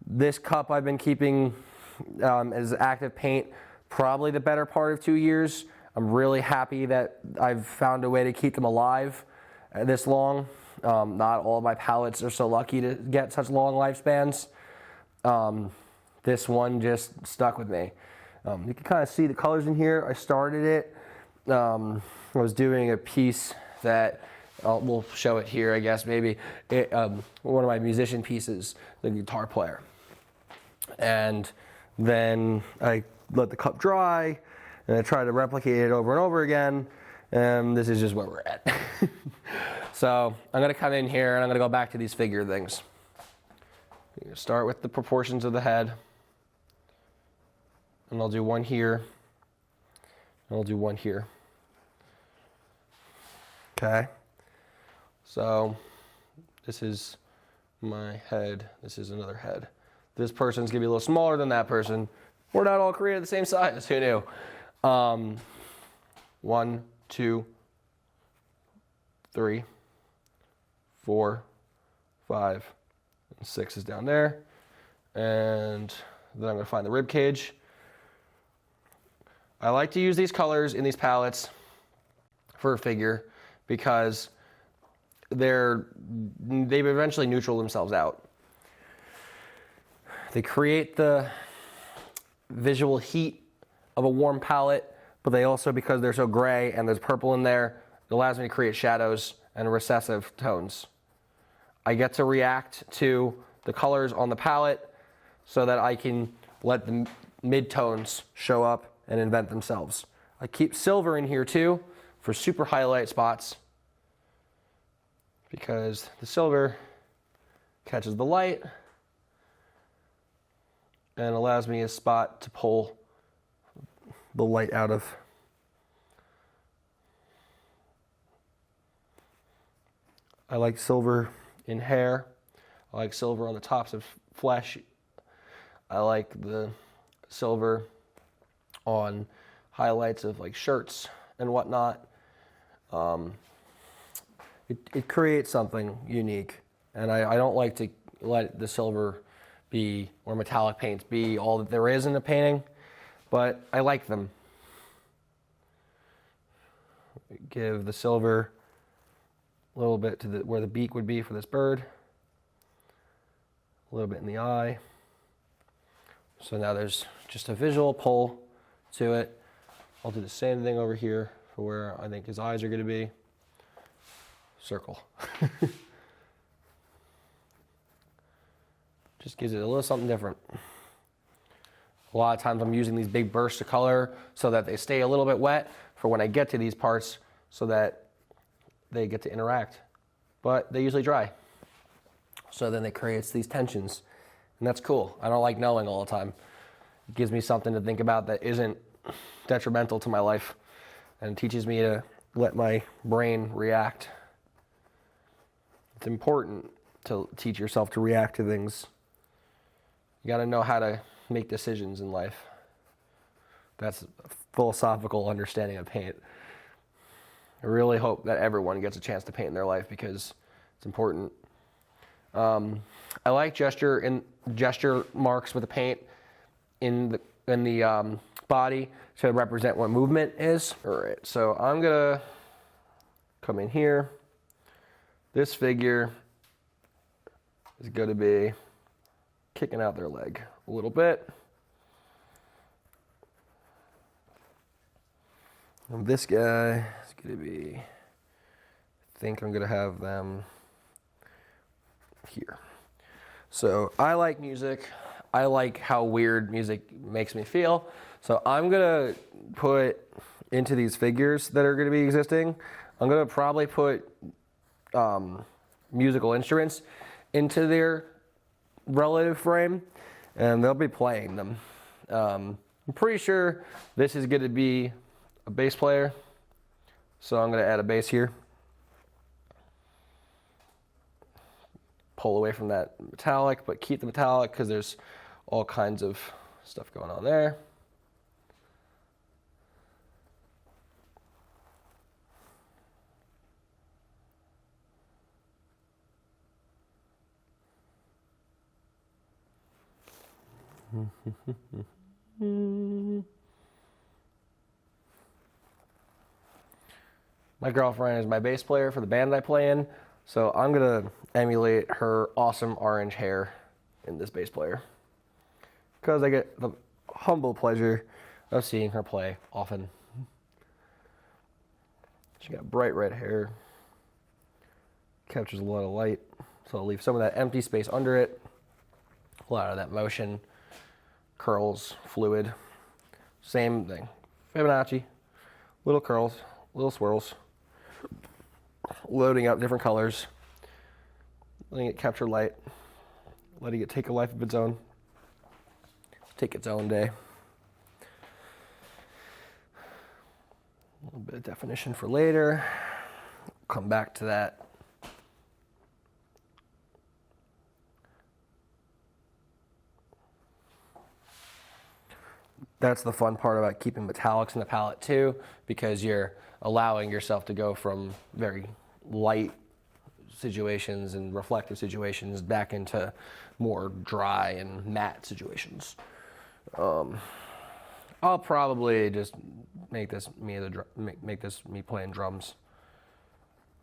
This cup I've been keeping as active paint probably the better part of 2 years. I'm really happy that I've found a way to keep them alive this long. Not all of my palettes are so lucky to get such long lifespans. This one just stuck with me. You can kind of see the colors in here. I started it. I was doing a piece that we'll show it here, I guess, maybe. One of my musician pieces, the guitar player. And then I let the cup dry, and I tried to replicate it over and over again, and this is just where we're at. So I'm going to come in here, and I'm going to go back to these figure things. Start with the proportions of the head, and I'll do one here, and I'll do one here. Okay, so this is my head, this is another head. This person's gonna be a little smaller than that person. We're not all created the same size, who knew? 1, 2, 3, 4, 5, and 6 is down there. And then I'm gonna find the rib cage. I like to use these colors in these palettes for a figure because they eventually neutral themselves out. They create the visual heat of a warm palette, but they also, because they're so gray and there's purple in there, it allows me to create shadows and recessive tones. I get to react to the colors on the palette so that I can let the mid-tones show up and invent themselves. I keep silver in here too for super highlight spots because the silver catches the light and allows me a spot to pull the light out of. I like silver in hair. I like silver on the tops of flesh. I like the silver on highlights of like shirts and whatnot. It creates something unique, and I don't like to let the silver be, or metallic paints be, all that there is in a painting, but I like them. Give the silver a little bit to where the beak would be for this bird, a little bit in the eye. So now there's just a visual pull to it. I'll do the same thing over here for where I think his eyes are going to be. Circle. Just gives it a little something different. A lot of times I'm using these big bursts of color so that they stay a little bit wet for when I get to these parts so that they get to interact. But they usually dry. So then it creates these tensions. And that's cool. I don't like knowing all the time. It gives me something to think about that isn't detrimental to my life, and teaches me to let my brain react. It's important to teach yourself to react to things. You got to know how to make decisions in life. That's a philosophical understanding of paint. I really hope that everyone gets a chance to paint in their life because it's important. I like gesture marks with the paint in the body to represent what movement is. All right, so I'm gonna come in here. This figure is going to be kicking out their leg a little bit. And this guy is going to be, I think I'm going to have them here. So I like music. I like how weird music makes me feel. So I'm going to put into these figures that are going to be existing, I'm going to probably put musical instruments into their relative frame, and they'll be playing them. I'm pretty sure this is going to be a bass player, so I'm going to add a bass here. pull away from that metallic, but keep the metallic because there's all kinds of stuff going on there. My girlfriend is my bass player for the band I play in, so I'm gonna emulate her awesome orange hair in this bass player because I get the humble pleasure of seeing her play often. She got bright red hair, captures a lot of light, so I'll leave some of that empty space under it, a lot of that motion, curls, fluid, same thing. Fibonacci, little curls, little swirls, loading out different colors, letting it capture light, letting it take a life of its own, take its own day. A little bit of definition for later. Come back to that. That's the fun part about keeping metallics in the palette too, because you're allowing yourself to go from very light situations and reflective situations back into more dry and matte situations. I'll probably just make this me playing drums,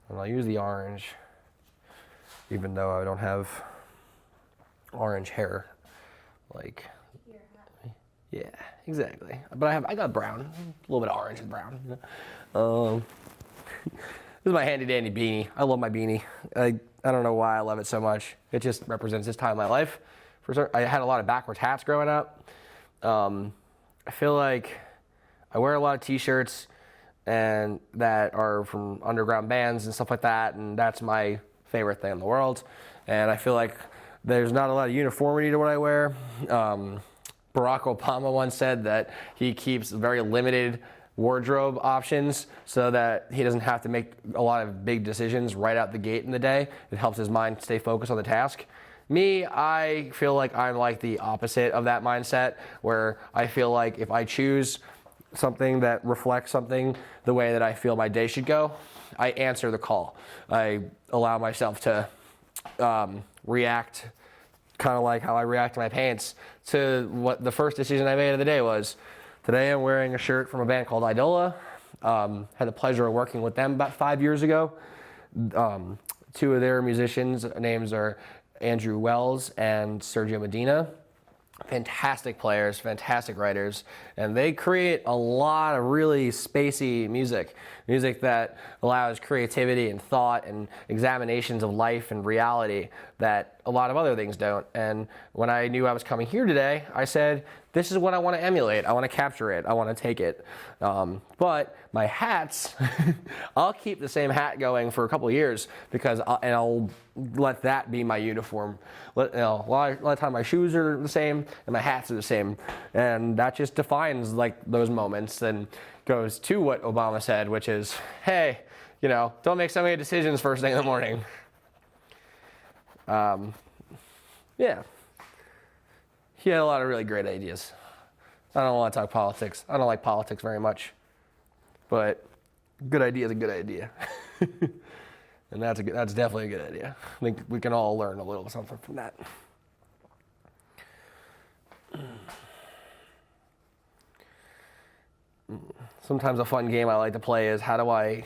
and I'll use the orange, even though I don't have orange hair, like. Yeah, exactly. But I got brown, a little bit of orange and brown. You know? This is my handy dandy beanie. I love my beanie. I don't know why I love it so much. It just represents this time of my life. I had a lot of backwards hats growing up. I feel like I wear a lot of t-shirts and that are from underground bands and stuff like that, and that's my favorite thing in the world. And I feel like there's not a lot of uniformity to what I wear. Barack Obama once said that he keeps very limited wardrobe options so that he doesn't have to make a lot of big decisions right out the gate in the day. It helps his mind stay focused on the task. Me, I feel like I'm like the opposite of that mindset, where I feel like if I choose something that reflects something the way that I feel my day should go, I answer the call. I allow myself to react kind of like how I react to my pants, to what the first decision I made of the day was. Today I'm wearing a shirt from a band called Idola. Had the pleasure of working with them about 5 years ago. Two of their musicians' names are Andrew Wells and Sergio Medina. Fantastic players, fantastic writers, and they create a lot of really spacey music that allows creativity and thought and examinations of life and reality that a lot of other things don't. And when I knew I was coming here today, I said, this is what I want to emulate. I want to capture it. I want to take it. But my hats, I'll keep the same hat going for a couple of years because I'll let that be my uniform. A lot of time my shoes are the same and my hats are the same. And that just defines like those moments and goes to what Obama said, which is, hey, don't make so many decisions first thing in the morning. Yeah. He had a lot of really great ideas. I don't want to talk politics. I don't like politics very much. But good idea is a good idea. And that's definitely a good idea. I think we can all learn a little something from that. Sometimes a fun game I like to play is how do I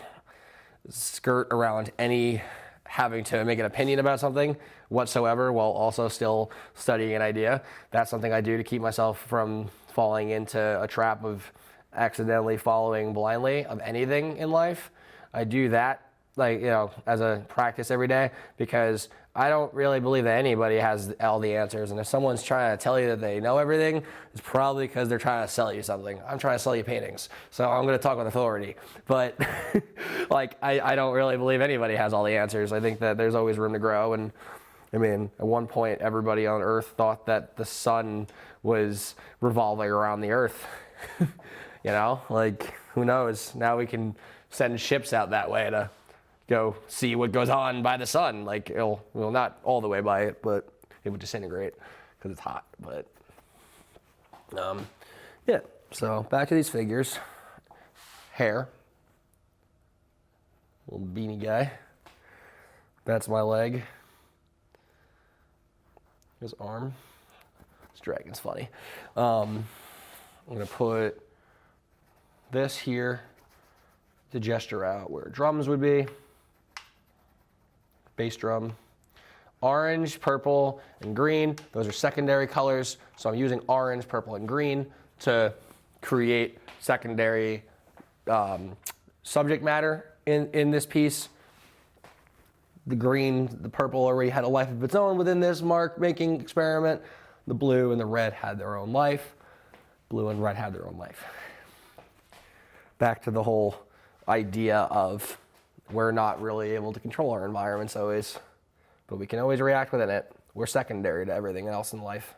skirt around any having to make an opinion about something whatsoever while also still studying an idea. That's something I do to keep myself from falling into a trap of accidentally following blindly of anything in life. I do that as a practice every day because I don't really believe that anybody has all the answers. And if someone's trying to tell you that they know everything, it's probably because they're trying to sell you something. I'm trying to sell you paintings, so I'm going to talk with authority. But I don't really believe anybody has all the answers. I think that there's always room to grow. And I mean, at one point, everybody on Earth thought that the sun was revolving around the Earth. Who knows? Now we can send ships out that way to go see what goes on by the sun. Like it'll, well, not all the way by it, but it would disintegrate because it's hot. But yeah, so back to these figures. Hair, little beanie guy. That's my leg. His arm. This dragon's funny. I'm gonna put this here to gesture out where drums would be. Bass drum. Orange, purple, and green. Those are secondary colors. So I'm using orange, purple, and green to create secondary subject matter in this piece. The green, the purple already had a life of its own within this mark making experiment. The blue and the red had their own life. Blue and red had their own life. Back to the whole idea of we're not really able to control our environments always, but we can always react within it. We're secondary to everything else in life.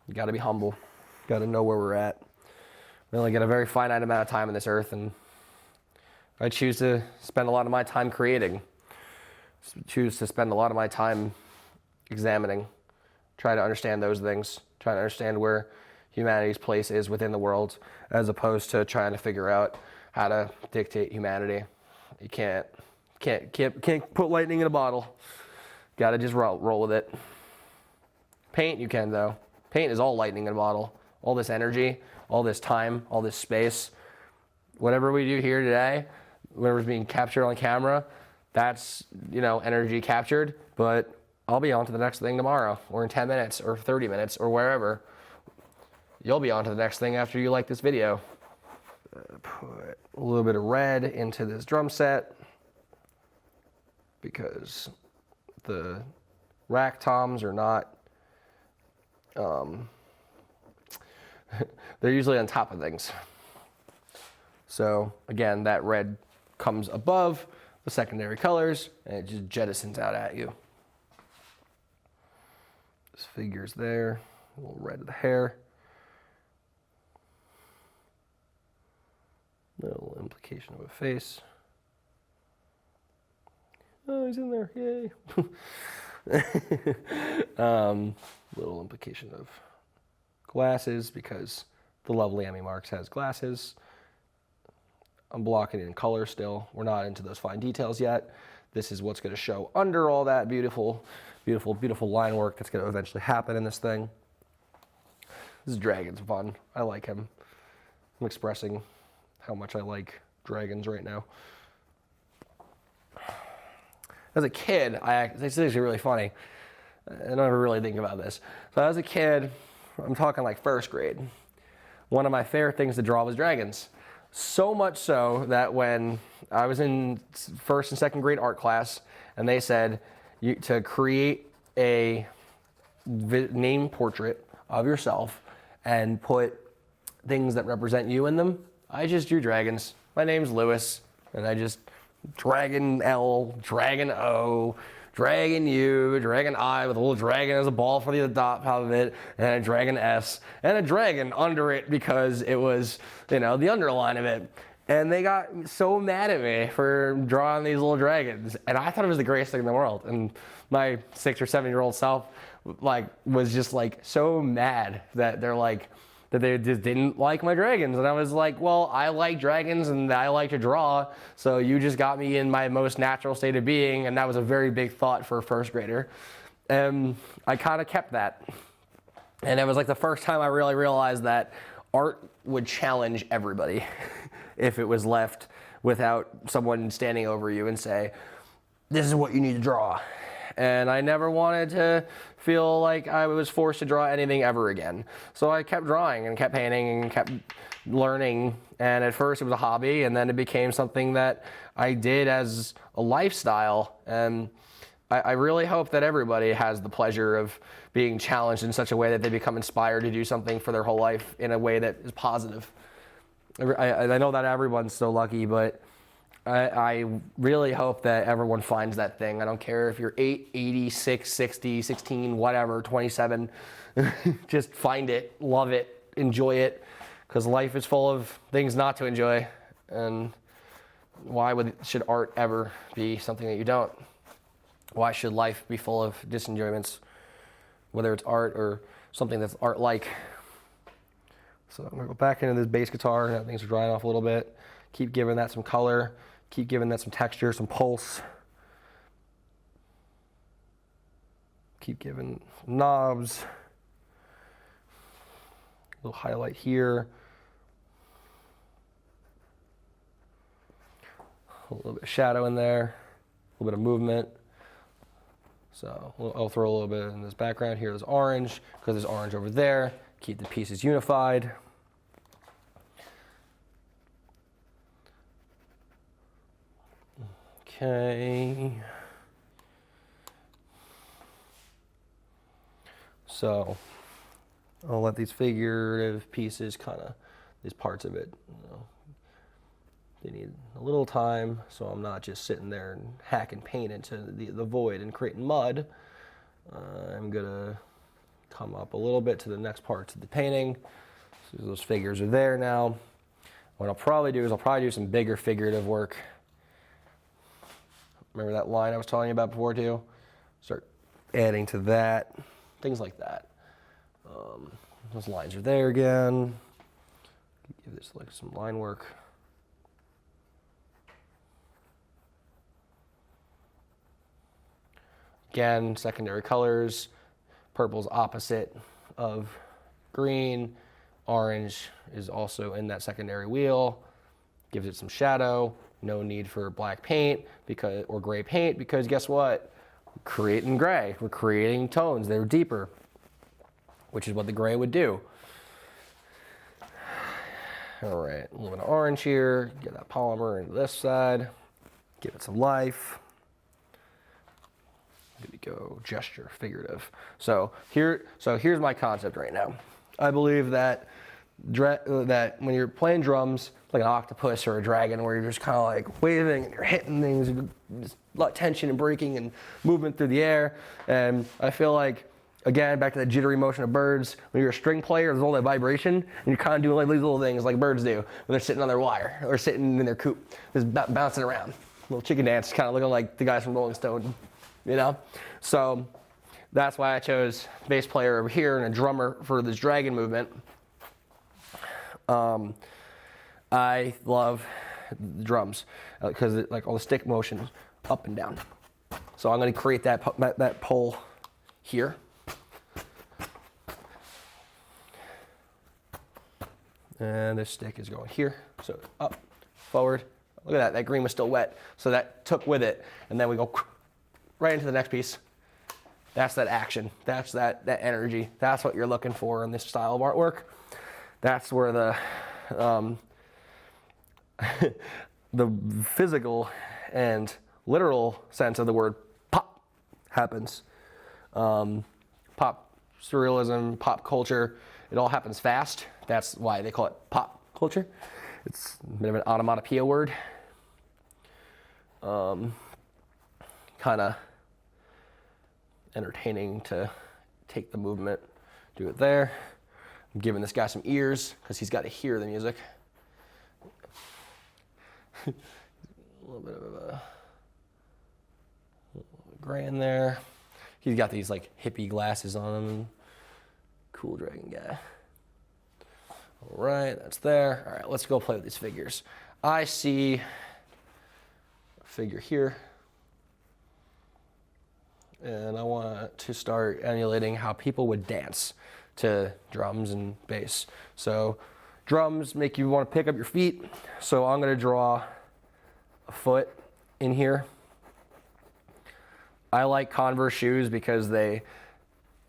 You gotta be humble. You gotta know where we're at. We only get a very finite amount of time on this earth, and I choose to spend a lot of my time creating. Choose to spend a lot of my time examining, try to understand those things, try to understand where humanity's place is within the world, as opposed to trying to figure out how to dictate humanity. You can't put lightning in a bottle. Got to just roll with it. Paint you can though. Paint is all lightning in a bottle. All this energy, all this time, all this space. Whatever we do here today, whatever's being captured on camera, that's, energy captured, but I'll be on to the next thing tomorrow, or in 10 minutes, or 30 minutes, or wherever. You'll be on to the next thing after you like this video. Put a little bit of red into this drum set, because the rack toms are not, they're usually on top of things. So again, that red comes above the secondary colors, and it just jettisons out at you. This figure's there, a little red of the hair. Little implication of a face. Oh, he's in there, yay. Little implication of glasses, because the lovely Emmy Marks has glasses. I'm blocking it in color still. We're not into those fine details yet. This is what's going to show under all that beautiful, beautiful, beautiful line work that's going to eventually happen in this thing. This dragon's fun. I like him. I'm expressing how much I like dragons right now. As a kid, this is actually really funny. I don't ever really think about this. So as a kid, I'm talking like first grade, one of my favorite things to draw was dragons. So much so that when I was in first and second grade art class, and they said to create a name portrait of yourself and put things that represent you in them, I just drew dragons. My name's Lewis, and I just Dragon L, Dragon O, Dragon U, Dragon I with a little dragon as a ball for the top of it, and a Dragon S, and a dragon under it because it was, the underline of it. And they got so mad at me for drawing these little dragons, and I thought it was the greatest thing in the world. And my 6 or 7 year old self, was just so mad that that they just didn't like my dragons. And I was like, well, I like dragons and I like to draw, so you just got me in my most natural state of being, and that was a very big thought for a first grader. And I kind of kept that. And it was the first time I really realized that art would challenge everybody if it was left without someone standing over you and say, this is what you need to draw. And I never wanted to feel like I was forced to draw anything ever again. So I kept drawing and kept painting and kept learning. And at first it was a hobby, and then it became something that I did as a lifestyle. And I really hope that everybody has the pleasure of being challenged in such a way that they become inspired to do something for their whole life in a way that is positive. I know that everyone's so lucky, but I really hope that everyone finds that thing. I don't care if you're 8, 86, 60, 16, whatever, 27. Just find it, love it, enjoy it, because life is full of things not to enjoy. And should art ever be something that you don't? Why should life be full of disenjoyments, whether it's art or something that's art-like? So I'm gonna go back into this bass guitar. Now things are drying off a little bit. Keep giving that some color. Keep giving that some texture, some pulse. Keep giving some knobs. A little highlight here. A little bit of shadow in there. A little bit of movement. So I'll throw a little bit in this background here. There's orange, because there's orange over there. Keep the pieces unified. Okay. So I'll let these figurative pieces these parts of it, they need a little time, so I'm not just sitting there and hacking paint into the void and creating mud. I'm gonna come up a little bit to the next parts of the painting. So those figures are there now. What I'll probably do is I'll probably do some bigger figurative work. Remember that line I was telling you about before too? Start adding to that, things like that. Those lines are there again. Give this like some line work. Again, secondary colors. Purple's opposite of green. Orange is also in that secondary wheel. Gives it some shadow. No need for black paint or gray paint, because guess what? We're creating gray. We're creating tones. They're deeper, which is what the gray would do. All right, a little bit of orange here. Get that polymer into this side. Give it some life. Good to go. Gesture, figurative. So here's my concept right now. I believe that when you're playing drums, like an octopus or a dragon, where you're just kind of like waving and you're hitting things, just a lot of tension and breaking and movement through the air. And I feel like, again, back to that jittery motion of birds, when you're a string player, there's all that vibration, and you're kind of doing like these little things like birds do when they're sitting on their wire or sitting in their coop, just bouncing around. Little chicken dance, kind of looking like the guys from Rolling Stone, you know? So that's why I chose bass player over here and a drummer for this dragon movement. I love the drums because like all the stick motion up and down. So I'm going to create that pole here. And this stick is going here. So up, forward. Look at that green was still wet. So that took with it. And then we go right into the next piece. That's that action. That's that energy. That's what you're looking for in this style of artwork. That's where the the physical and literal sense of the word pop happens. Pop surrealism, pop culture, it all happens fast. That's why they call it pop culture. It's a bit of an onomatopoeia word. Kind of entertaining to take the movement, do it there. I'm giving this guy some ears because he's got to hear the music. A little bit of a gray in there. He's got these like hippie glasses on him. Cool dragon guy. All right, that's there. All right, let's go play with these figures. I see a figure here. And I want to start emulating how people would dance to drums and bass. So drums make you want to pick up your feet. So I'm going to draw a foot in here. I like Converse shoes because they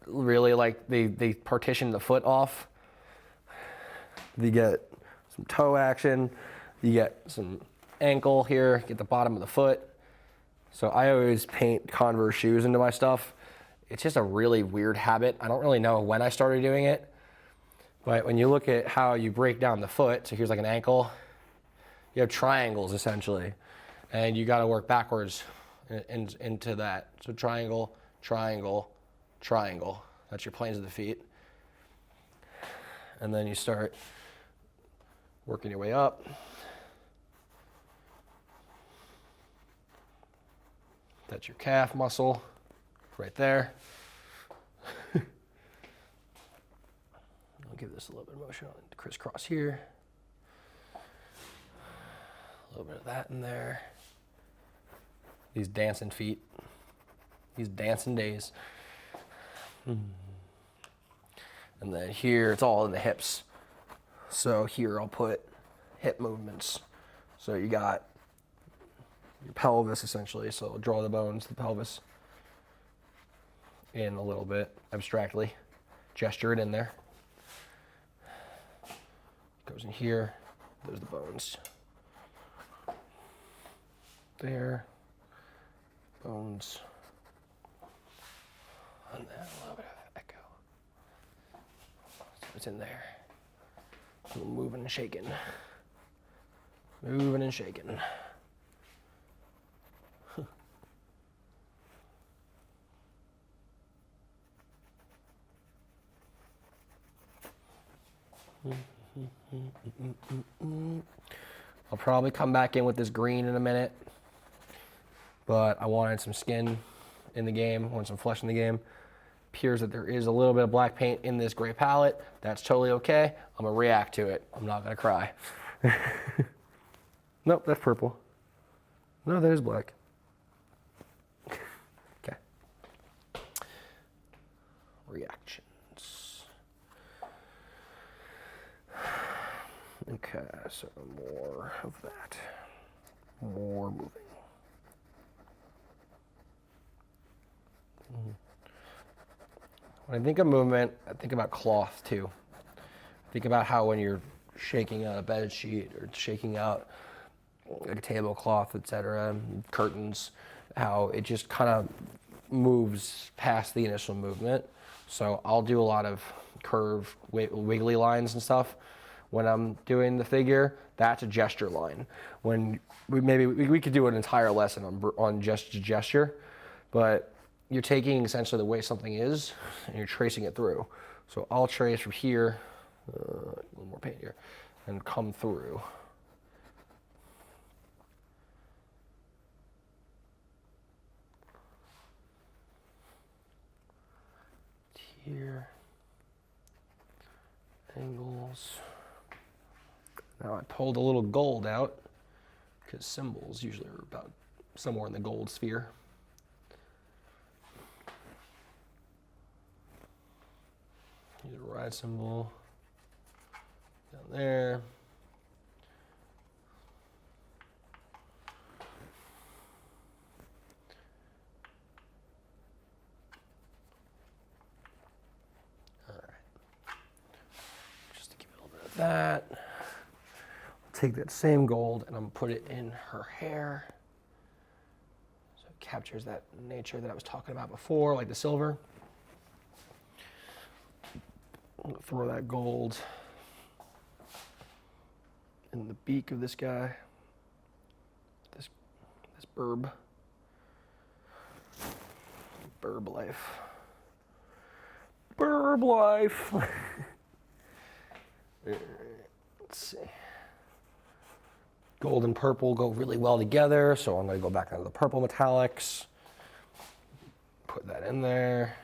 really they partition the foot off. You get some toe action. You get some ankle here, get the bottom of the foot. So I always paint Converse shoes into my stuff. It's just a really weird habit. I don't really know when I started doing it. But when you look at how you break down the foot, so here's like an ankle, you have triangles essentially. And you gotta work backwards into that. So triangle, triangle, triangle. That's your planes of the feet. And then you start working your way up. That's your calf muscle right there. I'll give this a little bit of motion on the crisscross here. A little bit of that in there. These dancing feet. These dancing days. And then here, it's all in the hips. So here I'll put hip movements. So you got your pelvis essentially. So I'll draw the bones, the pelvis in a little bit abstractly. Gesture it in there. Goes in here. There's the bones. There. Bones. And then a little bit of echo. So it's in there. Moving and shaking. Moving and shaking. I'll probably come back in with this green in a minute, but I wanted some skin in the game, wanted some flesh in the game. Appears that there is a little bit of black paint in this gray palette. That's totally okay. I'm gonna react to it. I'm not gonna cry. Nope, that's purple. No, that is black. Okay. Reactions. Okay, so more of that. More moving. When I think of movement, I think about cloth too. Think about how when you're shaking out a bed sheet or shaking out like a tablecloth, etc., curtains, how it just kind of moves past the initial movement. So I'll do a lot of curved, wiggly lines and stuff. When I'm doing the figure, that's a gesture line. When we could do an entire lesson on just gesture, but you're taking essentially the way something is and you're tracing it through. So I'll trace from here, a little more paint here, and come through. Here, angles. Now I pulled a little gold out because symbols usually are about somewhere in the gold sphere. Use a ride symbol down there. All right. Just to give it a little bit of that. I'll take that same gold and I'm gonna put it in her hair. So it captures that nature that I was talking about before, like the silver. I'm gonna throw that gold in the beak of this guy, this burb life. Burb life. Let's see. Gold and purple go really well together, so I'm gonna go back into the purple metallics. Put that in there.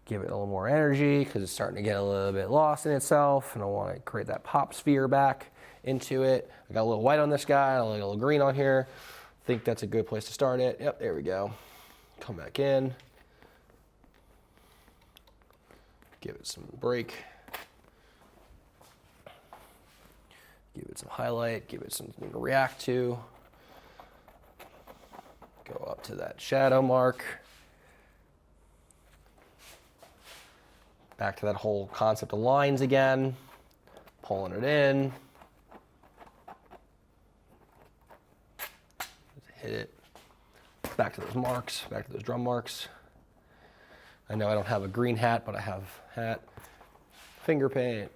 Give it a little more energy because it's starting to get a little bit lost in itself, and I want to create that pop sphere back into it. I got a little white on this guy, a little green on here. I think that's a good place to start it. Yep, there we go. Come back in. Give it some break. Give it some highlight. Give it something to react to. Go up to that shadow mark. Back to that whole concept of lines again, pulling it in. Hit it. Back to those marks, back to those drum marks. I know I don't have a green hat, but I have hat. Finger paint.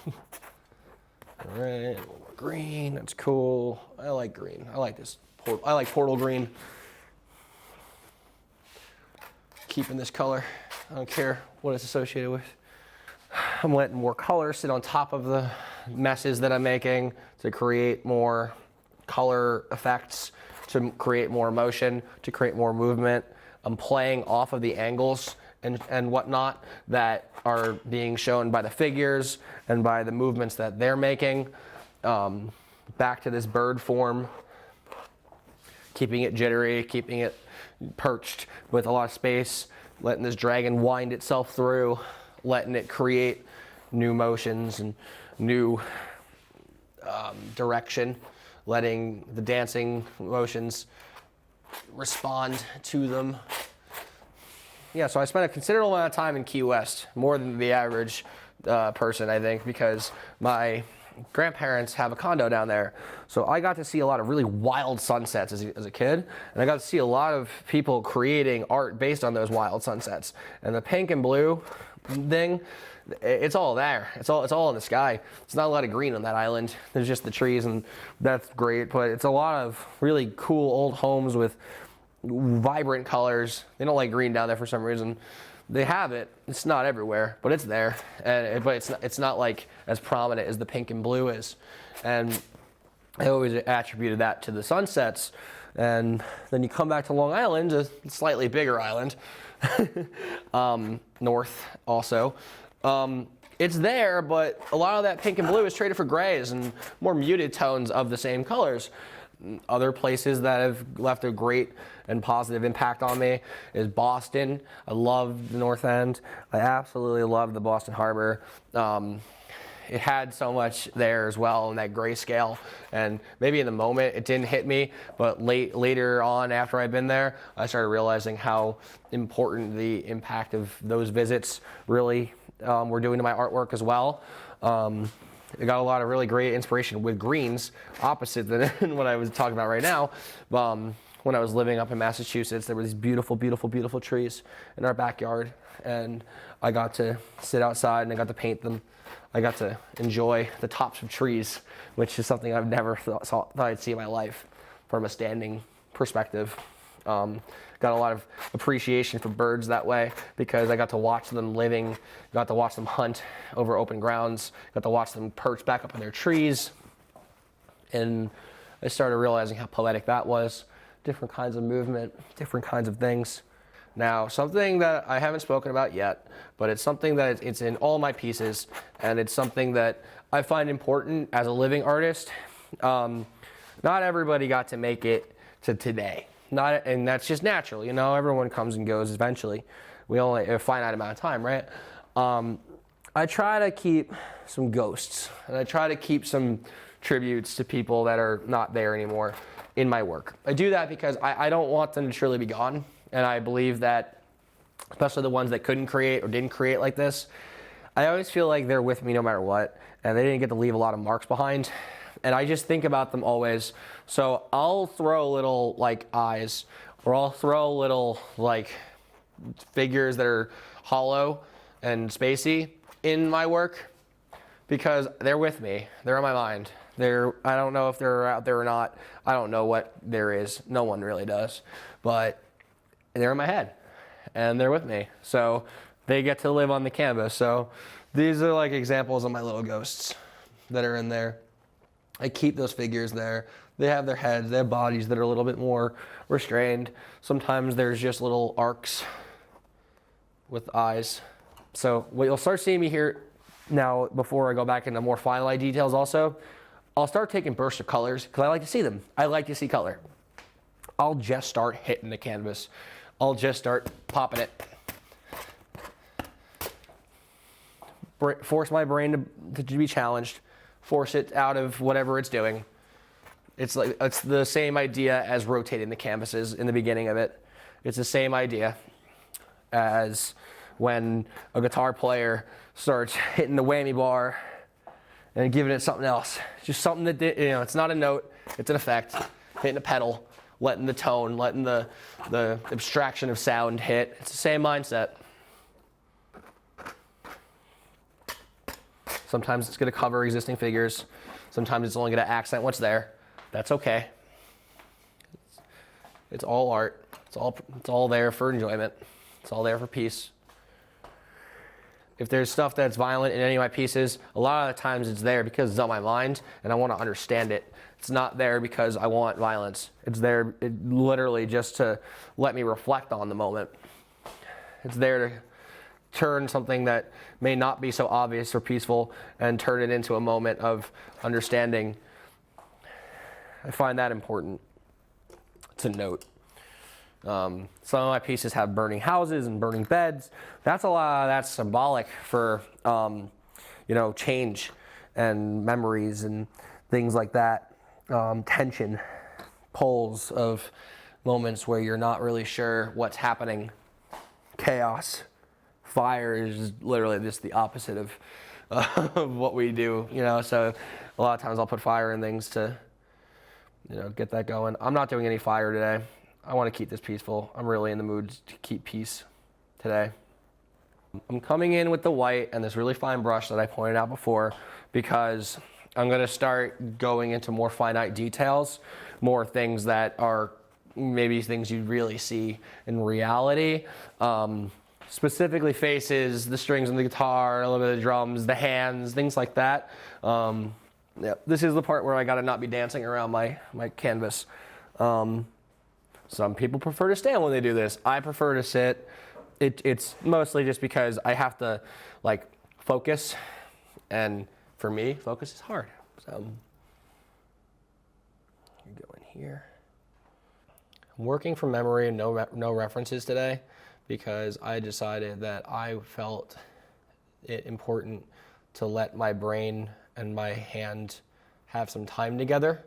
All right, a little more green, that's cool. I like green, I like this. I like portal green. Keeping this color. I don't care what it's associated with. I'm letting more color sit on top of the messes that I'm making to create more color effects to create more motion, to create more movement. I'm playing off of the angles and whatnot that are being shown by the figures and by the movements that they're making. Back to this bird form, keeping it jittery, keeping it perched with a lot of space, letting this dragon wind itself through, letting it create new motions and new direction, letting the dancing motions respond to them. Yeah, so I spent a considerable amount of time in Key West, more than the average person, I think, because my grandparents have a condo down there. So I got to see a lot of really wild sunsets as a kid, and I got to see a lot of people creating art based on those wild sunsets. And the pink and blue thing, it's all there. It's all in the sky. It's not a lot of green on that island. There's just the trees, and that's great. But it's a lot of really cool old homes with vibrant colors. They don't like green down there for some reason. They have it. It's not everywhere, but it's there. But it's not like as prominent as the pink and blue is. And I always attributed that to the sunsets. And then you come back to Long Island, a slightly bigger island, north also. It's there, but a lot of that pink and blue is traded for grays and more muted tones of the same colors. Other places that have left a great and positive impact on me is Boston. I love the North End. I absolutely love the Boston Harbor. It had so much there as well in that grayscale, and maybe in the moment it didn't hit me, but later on after I'd been there, I started realizing how important the impact of those visits really were doing to my artwork as well. I got a lot of really great inspiration with greens, opposite than what I was talking about right now. When I was living up in Massachusetts, there were these beautiful, beautiful, beautiful trees in our backyard, and I got to sit outside and I got to paint them. I got to enjoy the tops of trees, which is something I've never thought I'd see in my life from a standing perspective. Got a lot of appreciation for birds that way because I got to watch them living, got to watch them hunt over open grounds, got to watch them perch back up in their trees. And I started realizing how poetic that was. Different kinds of movement, different kinds of things. Now, something that I haven't spoken about yet, but it's something that it's in all my pieces, and it's something that I find important as a living artist. Not everybody got to make it to today. And that's just natural, you know, everyone comes and goes eventually. We only have a finite amount of time, right? I try to keep some ghosts, and I try to keep some tributes to people that are not there anymore in my work. I do that because I don't want them to truly be gone, and I believe that, especially the ones that couldn't create or didn't create like this, I always feel like they're with me no matter what, and they didn't get to leave a lot of marks behind. And I just think about them always. So I'll throw little like eyes, or I'll throw little like figures that are hollow and spacey in my work because they're with me. They're in my mind. I don't know if they're out there or not. I don't know what there is. No one really does. But they're in my head and they're with me. So they get to live on the canvas. So these are like examples of my little ghosts that are in there. I keep those figures there. They have their heads, they have bodies that are a little bit more restrained. Sometimes there's just little arcs with eyes. So what you'll start seeing me here now, before I go back into more finalized details also, I'll start taking bursts of colors because I like to see them. I like to see color. I'll just start hitting the canvas. I'll just start popping it. Force my brain to be challenged. Force it out of whatever it's doing. It's the same idea as rotating the canvases in the beginning of it. It's the same idea as when a guitar player starts hitting the whammy bar and giving it something else. Just something that, it's not a note, it's an effect. Hitting a pedal, letting the tone, letting the abstraction of sound hit. It's the same mindset. Sometimes it's going to cover existing figures. Sometimes it's only going to accent what's there. That's okay. It's all art. It's all there for enjoyment. It's all there for peace. if there's stuff that's violent in any of my pieces, a lot of the times it's there because it's on my mind and I want to understand it. It's not there because I want violence. It's there literally just to let me reflect on the moment. It's there to turn something that may not be so obvious or peaceful and turn it into a moment of understanding. I find that important to note. Some of my pieces have burning houses and burning beds. That's that's symbolic for, change and memories and things like that. Tension, poles of moments where you're not really sure what's happening. Chaos. Fire is literally just the opposite of what we do, so a lot of times I'll put fire in things to, get that going. I'm not doing any fire today. I want to keep this peaceful. I'm really in the mood to keep peace today. I'm coming in with the white and this really fine brush that I pointed out before because I'm going to start going into more finite details, more things that are maybe things you'd really see in reality. Specifically faces, the strings on the guitar, a little bit of the drums, the hands, things like that. This is the part where I gotta not be dancing around my canvas. Some people prefer to stand when they do this. I prefer to sit. It's mostly just because I have to focus, and for me, focus is hard. So you go in here. I'm working from memory and no references today, because I decided that I felt it important to let my brain and my hand have some time together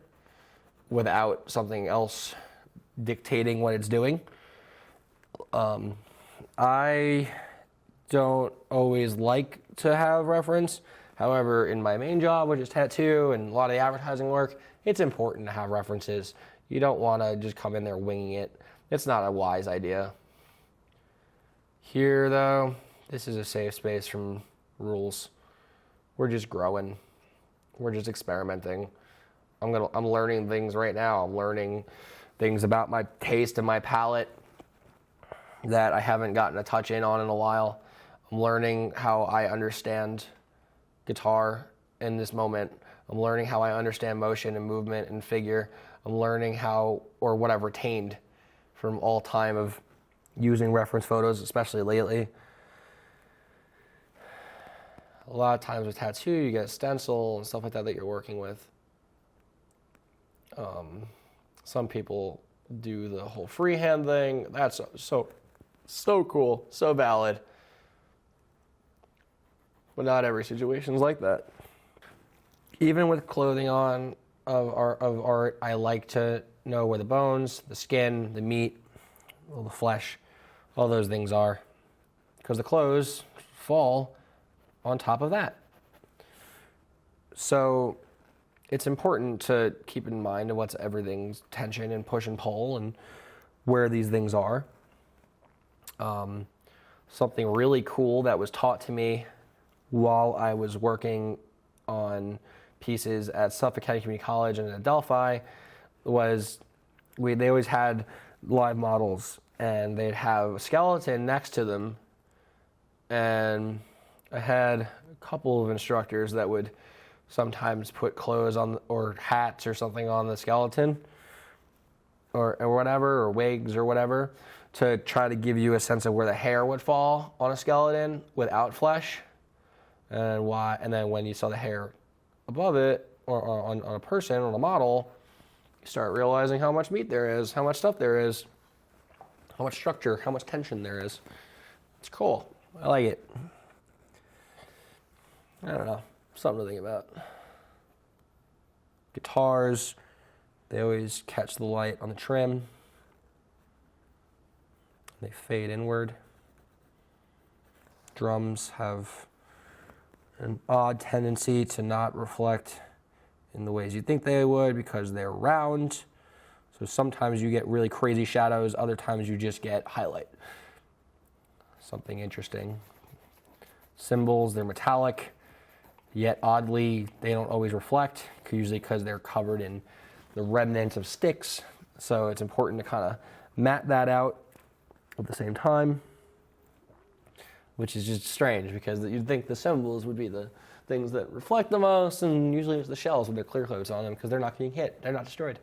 without something else dictating what it's doing. I don't always like to have reference. However, in my main job, which is tattoo and a lot of advertising work, it's important to have references. You don't want to just come in there winging it. It's not a wise idea. Here, though, this is a safe space from rules. We're just growing. We're just experimenting. I'm learning things right now. I'm learning things about my taste and my palate that I haven't gotten a touch in on in a while. I'm learning how I understand guitar in this moment. I'm learning how I understand motion and movement and figure. I'm learning what I've retained from all time of using reference photos, especially lately. A lot of times with tattoo, you get stencil and stuff like that you're working with. Some people do the whole freehand thing. That's so cool, so valid. But not every situation is like that. Even with clothing on of art, I like to know where the bones, the skin, the meat, the flesh, all those things are, because the clothes fall on top of that. So it's important to keep in mind what's everything's tension and push and pull and where these things are. Something really cool that was taught to me while I was working on pieces at Suffolk County Community College and at Delphi was they always had live models and they'd have a skeleton next to them, and I had a couple of instructors that would sometimes put clothes on or hats or something on the skeleton or whatever, or wigs or whatever, to try to give you a sense of where the hair would fall on a skeleton without flesh, and then when you saw the hair above it or on a person, on a model, you start realizing how much meat there is, how much stuff there is, how much structure, how much tension there is. It's cool. I like it. I don't know, something to think about. Guitars, they always catch the light on the trim. They fade inward. Drums have an odd tendency to not reflect in the ways you think they would because they're round. So sometimes you get really crazy shadows, other times you just get highlight. Something interesting. Cymbals, they're metallic, yet oddly, they don't always reflect, usually because they're covered in the remnants of sticks. So it's important to kind of mat that out at the same time. which is just strange because you'd think the symbols would be the things that reflect the most, and usually it's the shells with their clear coats on them because they're not getting hit, they're not destroyed.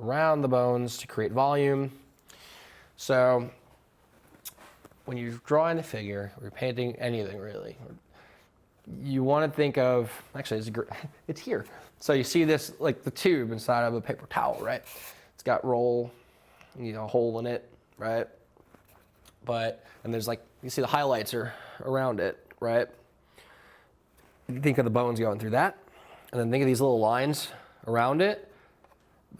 Around the bones to create volume. So when you're drawing a figure or you're painting anything really, you want to think of, actually it's here. So you see this, like the tube inside of a paper towel, right? It's got roll, a hole in it, right? And there's like, you see the highlights are around it, right? You think of the bones going through that, and then think of these little lines around it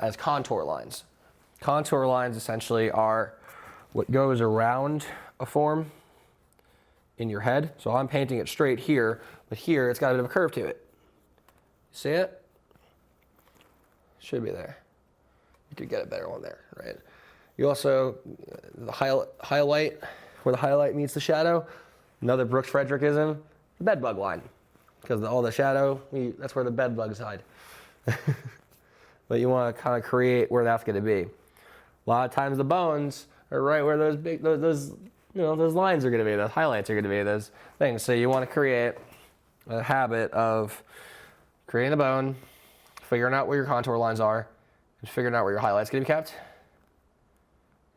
as contour lines. Contour lines essentially are what goes around a form in your head. So I'm painting it straight here, but here it's got a bit of a curve to it. See it? Should be there. You could get a better one there, right? You also, the highlight, where the highlight meets the shadow, another Brooks Frederickism, the bed bug line. Because all the shadow, that's where the bed bugs hide. But you want to kind of create where that's going to be. A lot of times the bones are right where those big, those lines are going to be, those highlights are going to be, those things. So you want to create a habit of creating a bone, figuring out where your contour lines are, and figuring out where your highlights going to be kept,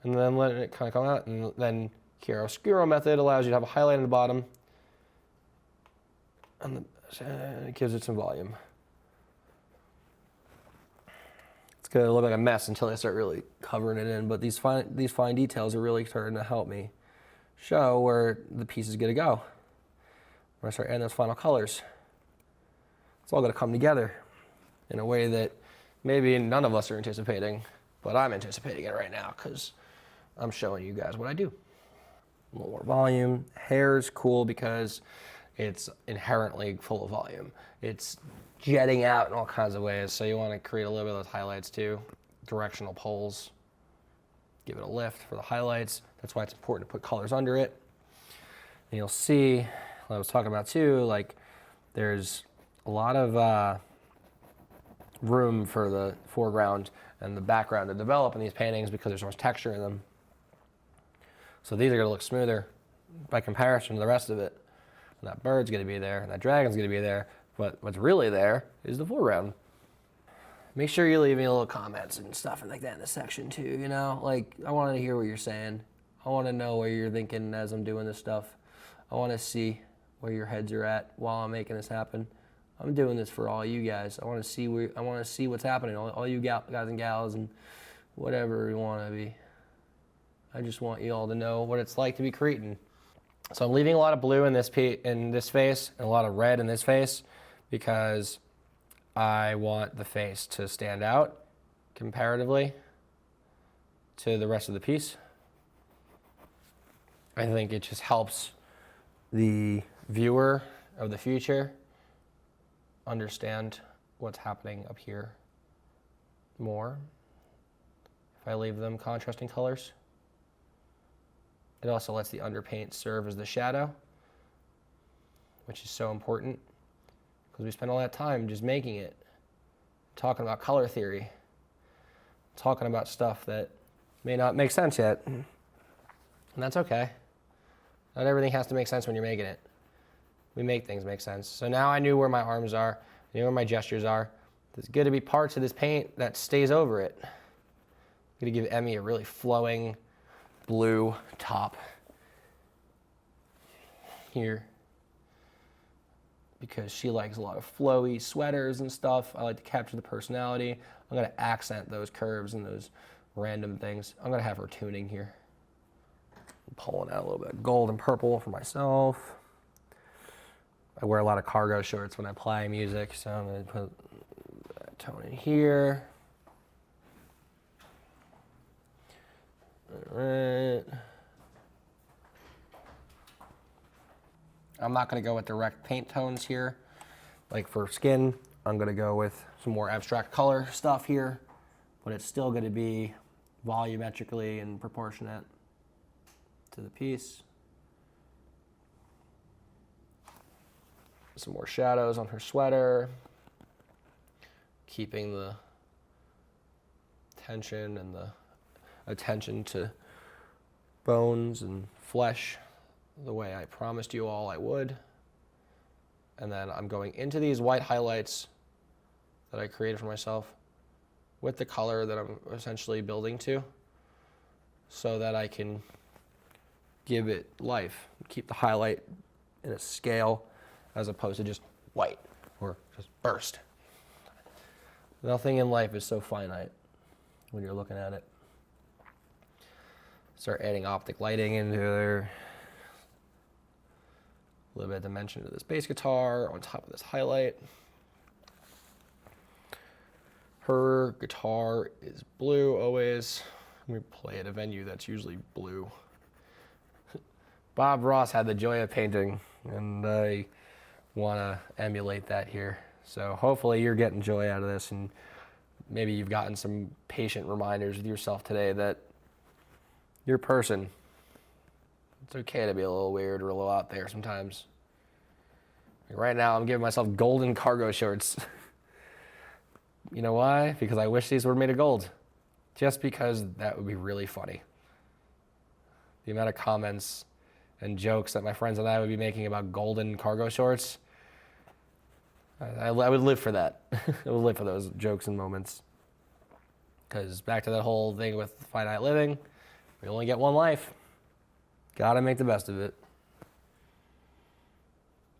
and then letting it kind of come out. And then chiaroscuro method allows you to have a highlight in the bottom, and it gives it some volume. It's going to look like a mess until I start really covering it in, but these fine details are really starting to help me show where the piece is going to go. When I start adding those final colors, it's all going to come together in a way that maybe none of us are anticipating, but I'm anticipating it right now because I'm showing you guys what I do. A little more volume. Hair's cool because it's inherently full of volume. It's jetting out in all kinds of ways, so you want to create a little bit of those highlights too. Directional poles. Give it a lift for the highlights. That's why it's important to put colors under it. And you'll see, what I was talking about too, like there's a lot of room for the foreground and the background to develop in these paintings because there's so much texture in them. So these are going to look smoother by comparison to the rest of it. And that bird's going to be there, and that dragon's going to be there, but what's really there is the foreground. Make sure you leave me little comments and stuff and like that in the section too, Like, I want to hear what you're saying. I want to know what you're thinking as I'm doing this stuff. I want to see where your heads are at while I'm making this happen. I'm doing this for all you guys. I want to see what's happening, all you guys and gals and whatever you want to be. I just want you all to know what it's like to be creating. So I'm leaving a lot of blue in this face and a lot of red in this face because I want the face to stand out comparatively to the rest of the piece. I think it just helps the viewer of the future understand what's happening up here more if I leave them contrasting colors. It also lets the underpaint serve as the shadow, which is so important because we spend all that time just making it, talking about color theory, talking about stuff that may not make sense yet. And that's okay. Not everything has to make sense when you're making it. We make things make sense. So now I knew where my arms are, I knew where my gestures are. There's going to be parts of this paint that stays over it. I'm going to give Emmy a really flowing blue top here because she likes a lot of flowy sweaters and stuff. I like to capture the personality. I'm going to accent those curves and those random things. I'm going to have her tuning here. I'm pulling out a little bit of gold and purple for myself. I wear a lot of cargo shorts when I play music, so I'm going to put that tone in here. All right. I'm not going to go with direct paint tones here. Like for skin, I'm going to go with some more abstract color stuff here, but it's still going to be volumetrically and proportionate to the piece. Some more shadows on her sweater, keeping the tension and the attention to bones and flesh the way I promised you all I would. And then I'm going into these white highlights that I created for myself with the color that I'm essentially building to, so that I can give it life, keep the highlight in a scale as opposed to just white or just burst. Nothing in life is so finite when you're looking at it. Start adding optic lighting into there. A little bit of dimension to this bass guitar on top of this highlight. Her guitar is blue always. We play at a venue that's usually blue. Bob Ross had the joy of painting, and I want to emulate that here. So hopefully you're getting joy out of this, and maybe you've gotten some patient reminders with yourself today that you're a person. It's okay to be a little weird or a little out there sometimes. Like right now, I'm giving myself golden cargo shorts. You know why? Because I wish these were made of gold. Just because that would be really funny. The amount of comments and jokes that my friends and I would be making about golden cargo shorts, I would live for that. I would live for those jokes and moments. Because back to that whole thing with finite living, we only get one life. Gotta make the best of it.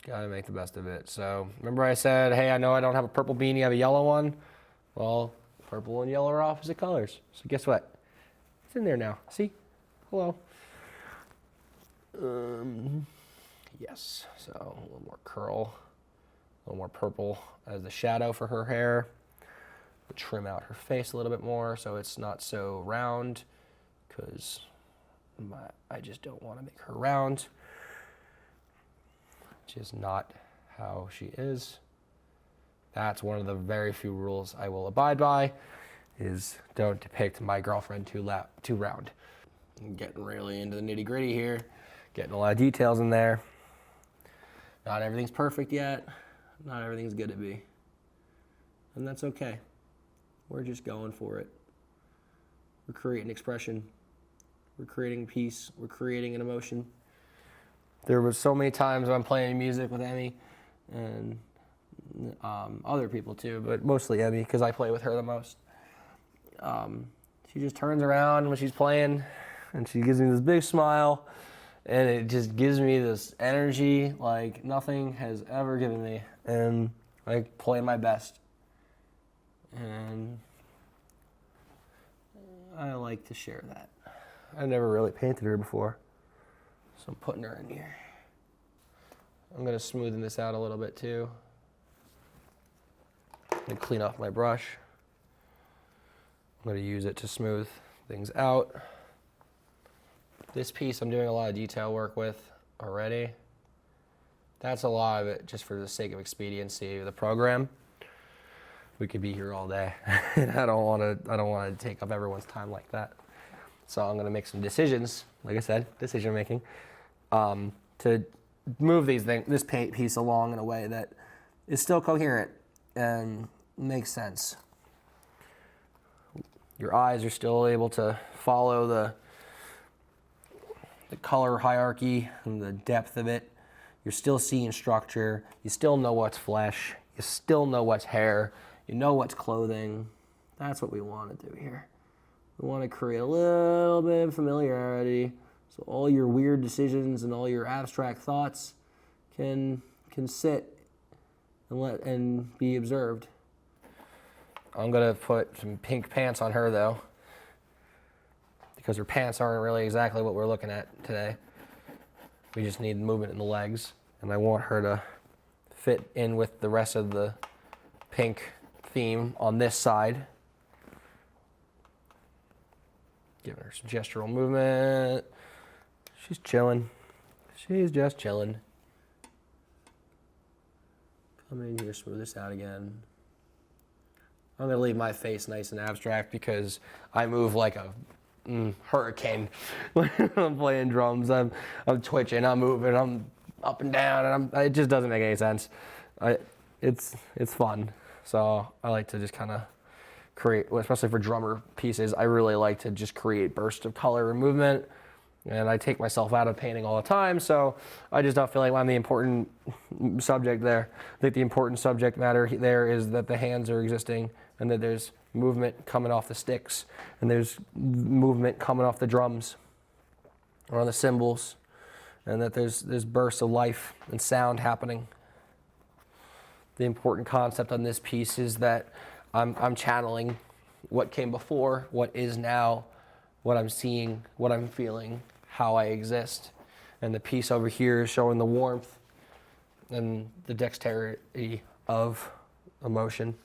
Gotta make the best of it. So remember I said, hey, I know I don't have a purple beanie, I have a yellow one. Well, purple and yellow are opposite colors. So guess what? It's in there now. See? Hello. Yes. So a little more curl, a little more purple as the shadow for her hair. We'll trim out her face a little bit more so it's not so round, because I just don't want to make her round. Which is not how she is. That's one of the very few rules I will abide by, is don't depict my girlfriend too round. I'm getting really into the nitty gritty here, getting a lot of details in there. Not everything's perfect yet. Not everything's good to be. And that's okay. We're just going for it. We're creating expression. We're creating peace. We're creating an emotion. There were so many times when I'm playing music with Emmy and other people too, but mostly Emmy because I play with her the most. She just turns around when she's playing and she gives me this big smile, and it just gives me this energy like nothing has ever given me, and I play my best. And I like to share that. I've never really painted her before, so I'm putting her in here. I'm going to smoothen this out a little bit too. I'm going to clean off my brush. I'm going to use it to smooth things out. This piece I'm doing a lot of detail work with already. That's a lot of it just for the sake of expediency of the program. We could be here all day. And I don't want to take up everyone's time like that. So I'm going to make some decisions, like I said, decision making, to move this paint piece along in a way that is still coherent and makes sense. Your eyes are still able to follow the color hierarchy and the depth of it. You're still seeing structure. You still know what's flesh. You still know what's hair. You know what's clothing. That's what we want to do here. We want to create a little bit of familiarity so all your weird decisions and all your abstract thoughts can sit and be observed. I'm going to put some pink pants on her though, because her pants aren't really exactly what we're looking at today. We just need movement in the legs, and I want her to fit in with the rest of the pink theme on this side. Giving her some gestural movement. She's chilling. She's just chilling. Come in here, smooth this out again. I'm going to leave my face nice and abstract because I move like a hurricane when I'm playing drums. I'm twitching, I'm moving, I'm up and down, and it just doesn't make any sense. It's fun. So I like to just kind of create, especially for drummer pieces, I really like to just create bursts of color and movement And I take myself out of painting all the time, so I just don't feel like I'm the important subject there. I think the important subject matter there is that the hands are existing and that there's movement coming off the sticks and there's movement coming off the drums or on the cymbals, and that there's bursts of life and sound happening. The important concept on this piece is that I'm channeling what came before, what is now, what I'm seeing, what I'm feeling, how I exist. And the piece over here is showing the warmth and the dexterity of emotion.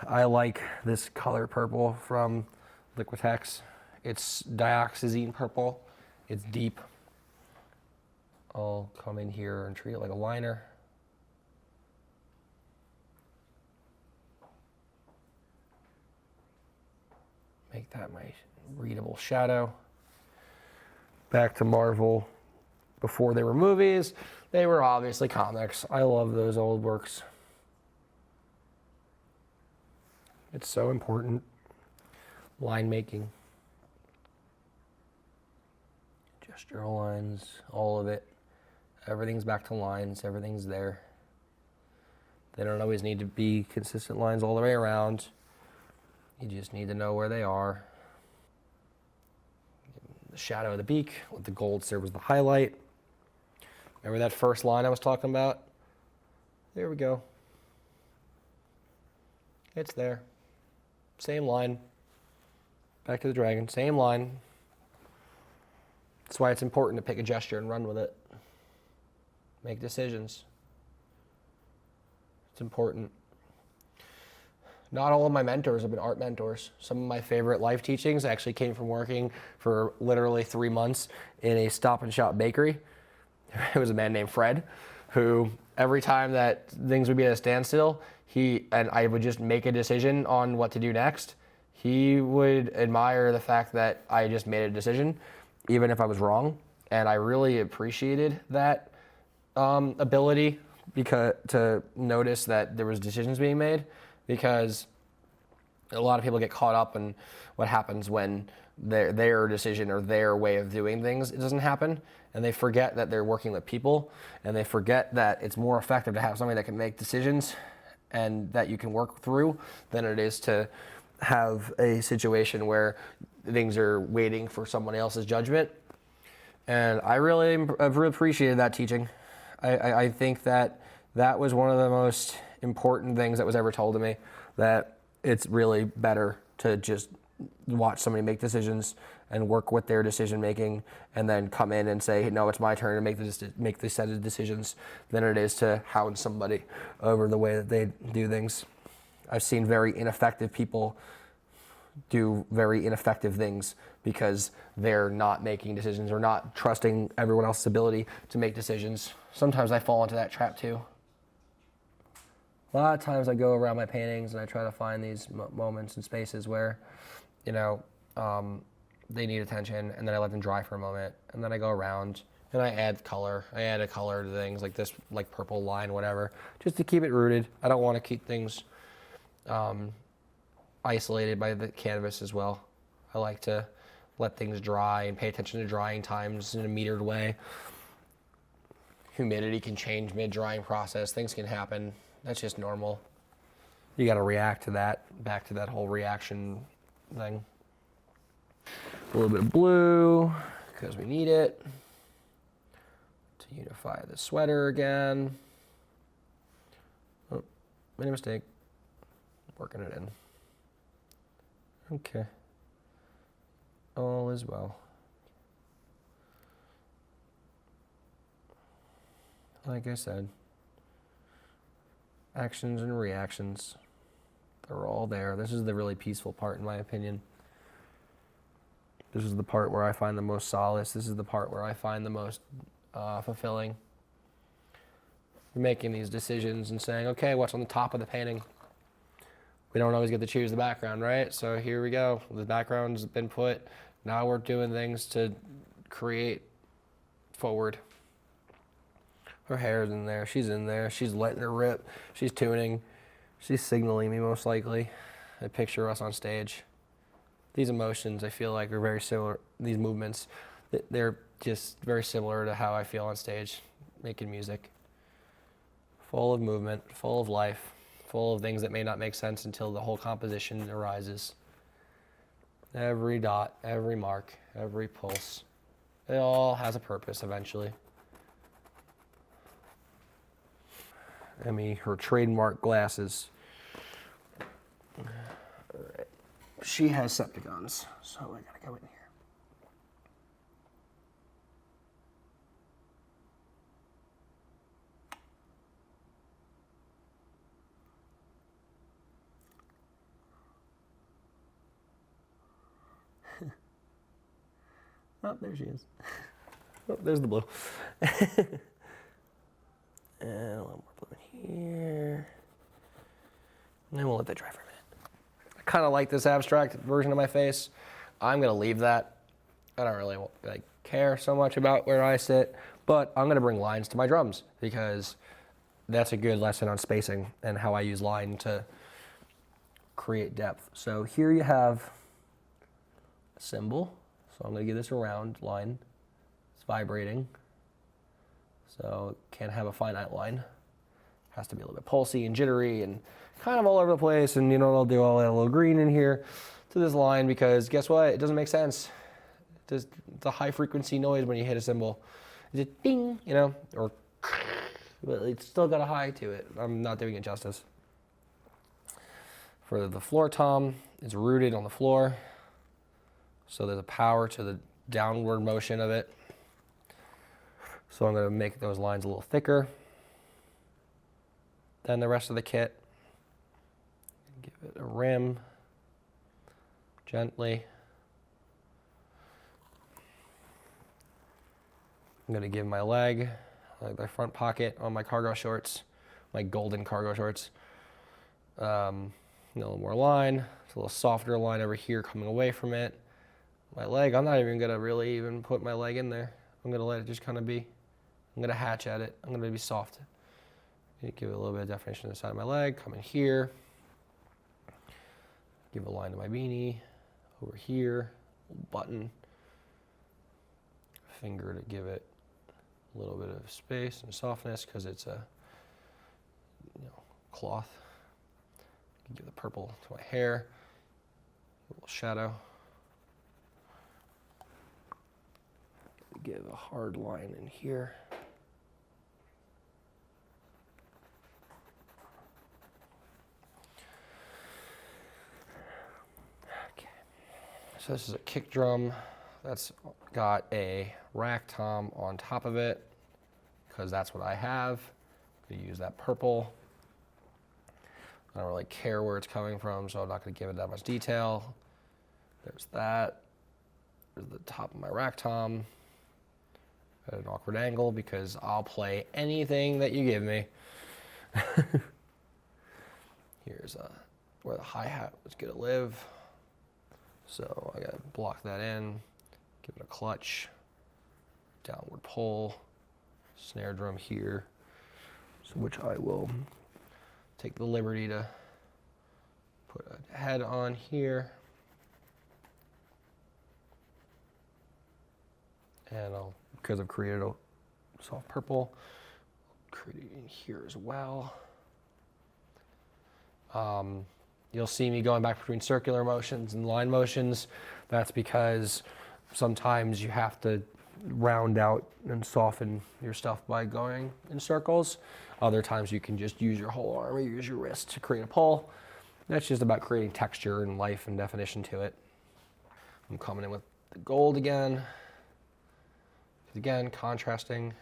I like this color purple from Liquitex. It's dioxazine purple. It's deep. I'll come in here and treat it like a liner. Make that my readable shadow. Back to Marvel. Before they were movies, they were obviously comics. I love those old works. It's so important. Line making. Gestural lines, all of it. Everything's back to lines, everything's there. They don't always need to be consistent lines all the way around. You just need to know where they are. The shadow of the beak with the gold serves as the highlight. Remember that first line I was talking about? There we go. It's there. Same line. Back to the dragon, same line. That's why it's important to pick a gesture and run with it. Make decisions. It's important. Not all of my mentors have been art mentors. Some of my favorite life teachings actually came from working for literally 3 months in a Stop and Shop bakery. It was a man named Fred, who every time that things would be at a standstill, and I would just make a decision on what to do next, he would admire the fact that I just made a decision, even if I was wrong. And I really appreciated that ability to notice that there was decisions being made, because a lot of people get caught up in what happens when their decision or their way of doing things, it doesn't happen, and they forget that they're working with people, and they forget that it's more effective to have somebody that can make decisions and that you can work through than it is to have a situation where things are waiting for someone else's judgment. And I've really appreciated that teaching. I think that was one of the most important things that was ever told to me, that it's really better to just watch somebody make decisions and work with their decision making and then come in and say, no, it's my turn to make this set of decisions, than it is to hound somebody over the way that they do things. I've seen very ineffective people do very ineffective things because they're not making decisions or not trusting everyone else's ability to make decisions. Sometimes I fall into that trap too. A lot of times I go around my paintings and I try to find these moments and spaces where, they need attention, and then I let them dry for a moment, and then I go around and I add color. I add a color to things like this, like purple line, whatever, just to keep it rooted. I don't want to keep things isolated by the canvas as well. I like to let things dry and pay attention to drying times in a metered way. Humidity can change mid-drying process. Things can happen. That's just normal. You got to react to that, back to that whole reaction thing. A little bit of blue, because we need it. To unify the sweater again. Oh, made a mistake. Working it in. Okay. All is well. Like I said, actions and reactions, they're all there. This is the really peaceful part, in my opinion. This is the part where I find the most solace. This is the part where I find the most fulfilling. Making these decisions and saying, okay, what's on the top of the painting? We don't always get to choose the background, right? So here we go. The background's been put. Now we're doing things to create forward. Her hair's in there. She's in there. She's letting her rip. She's tuning. She's signaling me, most likely. I picture us on stage. these emotions I feel like are very similar. These movements, they're just very similar to how I feel on stage, making music. Full of movement, full of life, full of things that may not make sense until the whole composition arises. Every dot, every mark, every pulse, it all has a purpose eventually. Emmy, her trademark glasses. Alright. She has Septicons, so I gotta go in here. Oh, there she is. Oh, there's the blue. And a little more blue in here. And then we'll let that dry for a minute. I kind of like this abstract version of my face. I'm going to leave that. I don't really care so much about where I sit, but I'm going to bring lines to my drums because that's a good lesson on spacing and how I use line to create depth. So here you have a cymbal. So I'm going to give this a round line. It's vibrating. So it can't have a finite line. It has to be a little bit pulsy and jittery and kind of all over the place. And you know, I'll do all that little green in here to this line because guess what? It doesn't make sense. It's a high frequency noise when you hit a cymbal. It's a ding, you know, or but it's still got a high to it. I'm not doing it justice. For the floor tom, it's rooted on the floor. So there's a power to the downward motion of it. So I'm going to make those lines a little thicker than the rest of the kit. Give it a rim gently. I'm going to give my leg, like the front pocket on my cargo shorts, my golden cargo shorts, a little more line. It's a little softer line over here coming away from it. My leg, I'm not even going to really even put my leg in there. I'm going to let it just kind of be. I'm going to hatch at it. I'm going to be soft. Give it a little bit of definition to the side of my leg. Come in here. Give a line to my beanie. Over here. Button. Finger to give it a little bit of space and softness because it's a cloth. Give the purple to my hair. A little shadow. Give a hard line in here. Okay. So this is a kick drum that's got a rack tom on top of it because that's what I have. I'm gonna use that purple. I don't really care where it's coming from, so I'm not gonna give it that much detail. There's that. There's the top of my rack tom. At an awkward angle because I'll play anything that you give me. Here's where the hi-hat was gonna live. So I gotta block that in, give it a clutch, downward pull, snare drum here, so which I will take the liberty to put a head on here. And because I've created a soft purple, create it in here as well. You'll see me going back between circular motions and line motions. That's because sometimes you have to round out and soften your stuff by going in circles. Other times you can just use your whole arm or use your wrist to create a pull. That's just about creating texture and life and definition to it. I'm coming in with the gold again. Again, contrasting.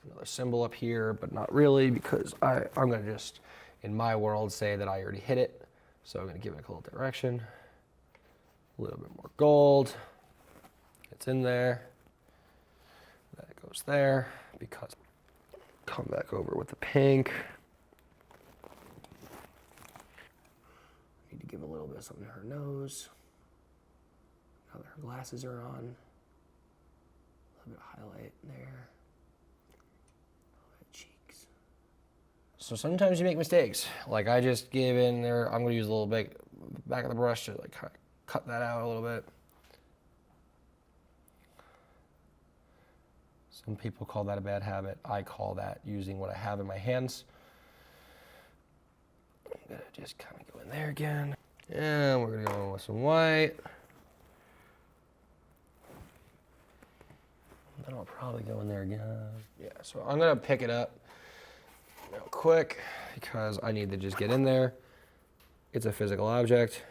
Another symbol up here, but not really because I'm going to just, in my world, say that I already hit it. So I'm going to give it a little direction. A little bit more gold. It's in there. That goes there because come back over with the pink. Need to give a little bit of something to her nose. Now that her glasses are on. A little bit of highlight there. A little bit of cheeks. So sometimes you make mistakes. Like I just gave in there, I'm going to use a little bit back of the brush to like cut that out a little bit. Some people call that a bad habit. I call that using what I have in my hands. I'm gonna just kind of go in there again. And we're gonna go in with some white. Then I'll probably go in there again. Yeah, so I'm gonna pick it up real quick because I need to just get in there. It's a physical object.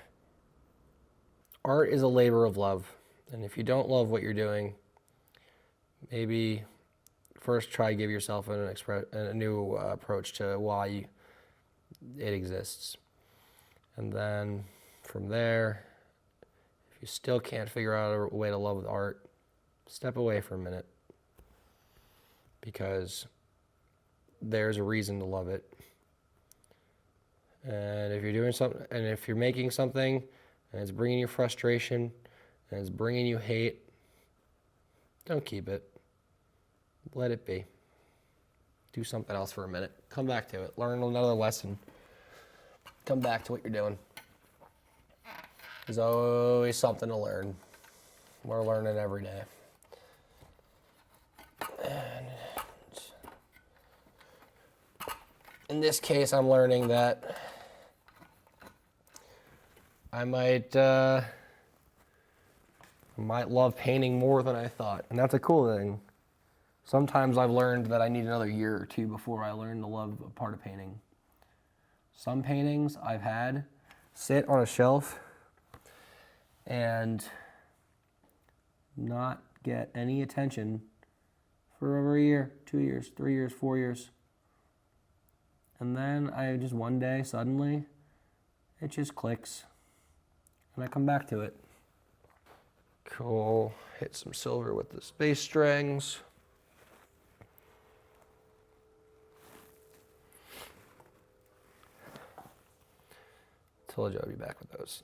Art is a labor of love. And if you don't love what you're doing, maybe first try to give yourself a new approach to why it exists. And then from there, if you still can't figure out a way to love art, step away for a minute, because there's a reason to love it. And if you're doing something, and if you're making something and it's bringing you frustration and it's bringing you hate, don't keep it. Let it be. Do something else for a minute. Come back to it. Learn another lesson. Come back to what you're doing. There's always something to learn. We're learning every day. And in this case, I'm learning that I might love painting more than I thought. And that's a cool thing. Sometimes I've learned that I need another year or two before I learn to love a part of painting. Some paintings I've had sit on a shelf and not get any attention for over a year, 2 years, 3 years, 4 years. And then I just one day, suddenly, it just clicks. And I come back to it. Cool. Hit some silver with the space strings. Told you I'd be back with those.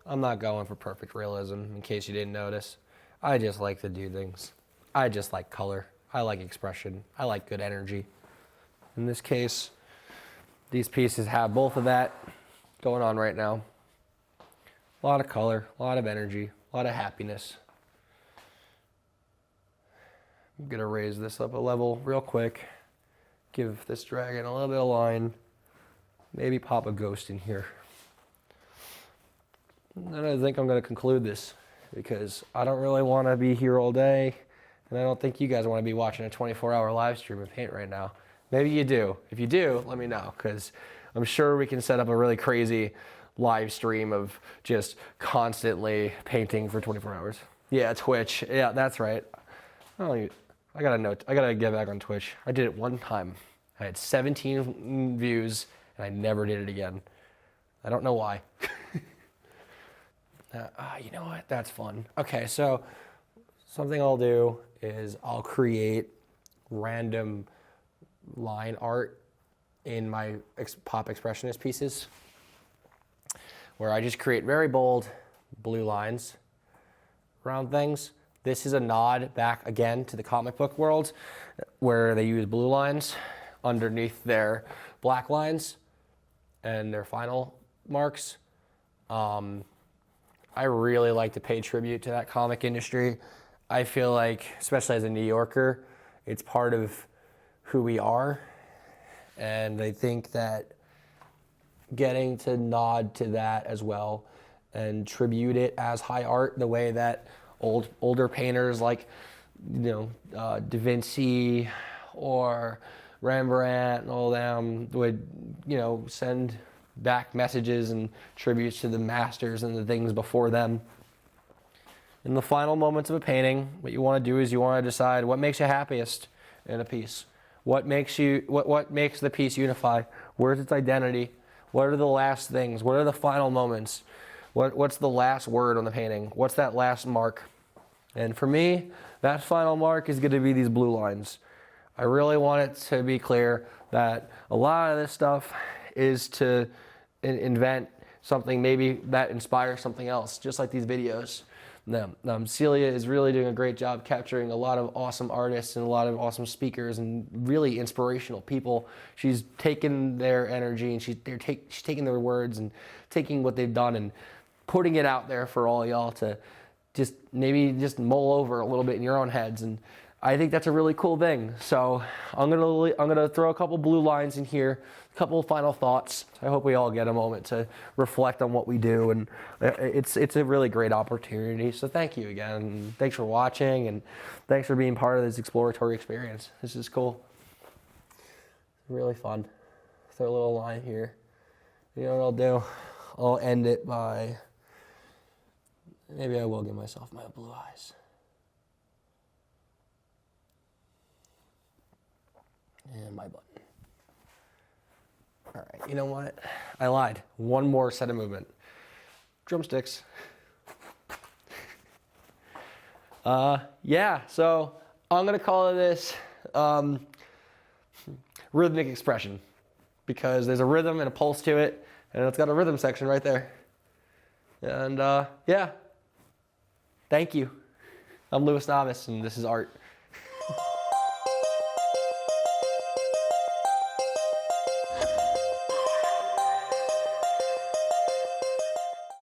I'm not going for perfect realism, in case you didn't notice. I just like to do things. I just like color. I like expression. I like good energy. In this case, these pieces have both of that going on right now. A lot of color, a lot of energy, a lot of happiness. I'm gonna raise this up a level real quick. Give this dragon a little bit of line. Maybe pop a ghost in here. And then I think I'm going to conclude this because I don't really want to be here all day, and I don't think you guys want to be watching a 24-hour live stream of paint right now. Maybe you do. If you do, let me know, because I'm sure we can set up a really crazy live stream of just constantly painting for 24 hours. Yeah, Twitch. Yeah, that's right. I gotta get back on Twitch. I did it one time. I had 17 views. And I never did it again. I don't know why. You know what? That's fun. Okay, so something I'll do is I'll create random line art in my pop expressionist pieces where I just create very bold blue lines around things. This is a nod back again to the comic book world where they use blue lines underneath their black lines and their final marks. I really like to pay tribute to that comic industry. I feel like, especially as a New Yorker, it's part of who we are. And I think that getting to nod to that as well and tribute it as high art the way that older painters like, Da Vinci or Rembrandt and all them would, send back messages and tributes to the masters and the things before them. In the final moments of a painting, what you want to do is you want to decide what makes you happiest in a piece. What makes the piece unify? Where's its identity? What are the last things? What are the final moments? What's the last word on the painting? What's that last mark? And for me, that final mark is going to be these blue lines. I really want it to be clear that a lot of this stuff is to invent something maybe that inspires something else, just like these videos. Celia is really doing a great job capturing a lot of awesome artists and a lot of awesome speakers and really inspirational people. She's taken their energy and she's taking their words and taking what they've done and putting it out there for all y'all to maybe mull over a little bit in your own heads. And I think that's a really cool thing. So I'm gonna throw a couple blue lines in here, a couple of final thoughts. I hope we all get a moment to reflect on what we do, and it's a really great opportunity. So thank you again. Thanks for watching, and thanks for being part of this exploratory experience. This is cool. Really fun. Throw a little line here. You know what I'll do? I'll end it by, maybe I will give myself my blue eyes. And my button. All right, you know what? I lied. One more set of movement. Drumsticks. Yeah, so I'm gonna call this rhythmic expression, because there's a rhythm and a pulse to it, and it's got a rhythm section right there. And yeah, thank you. I'm Navas, and this is art.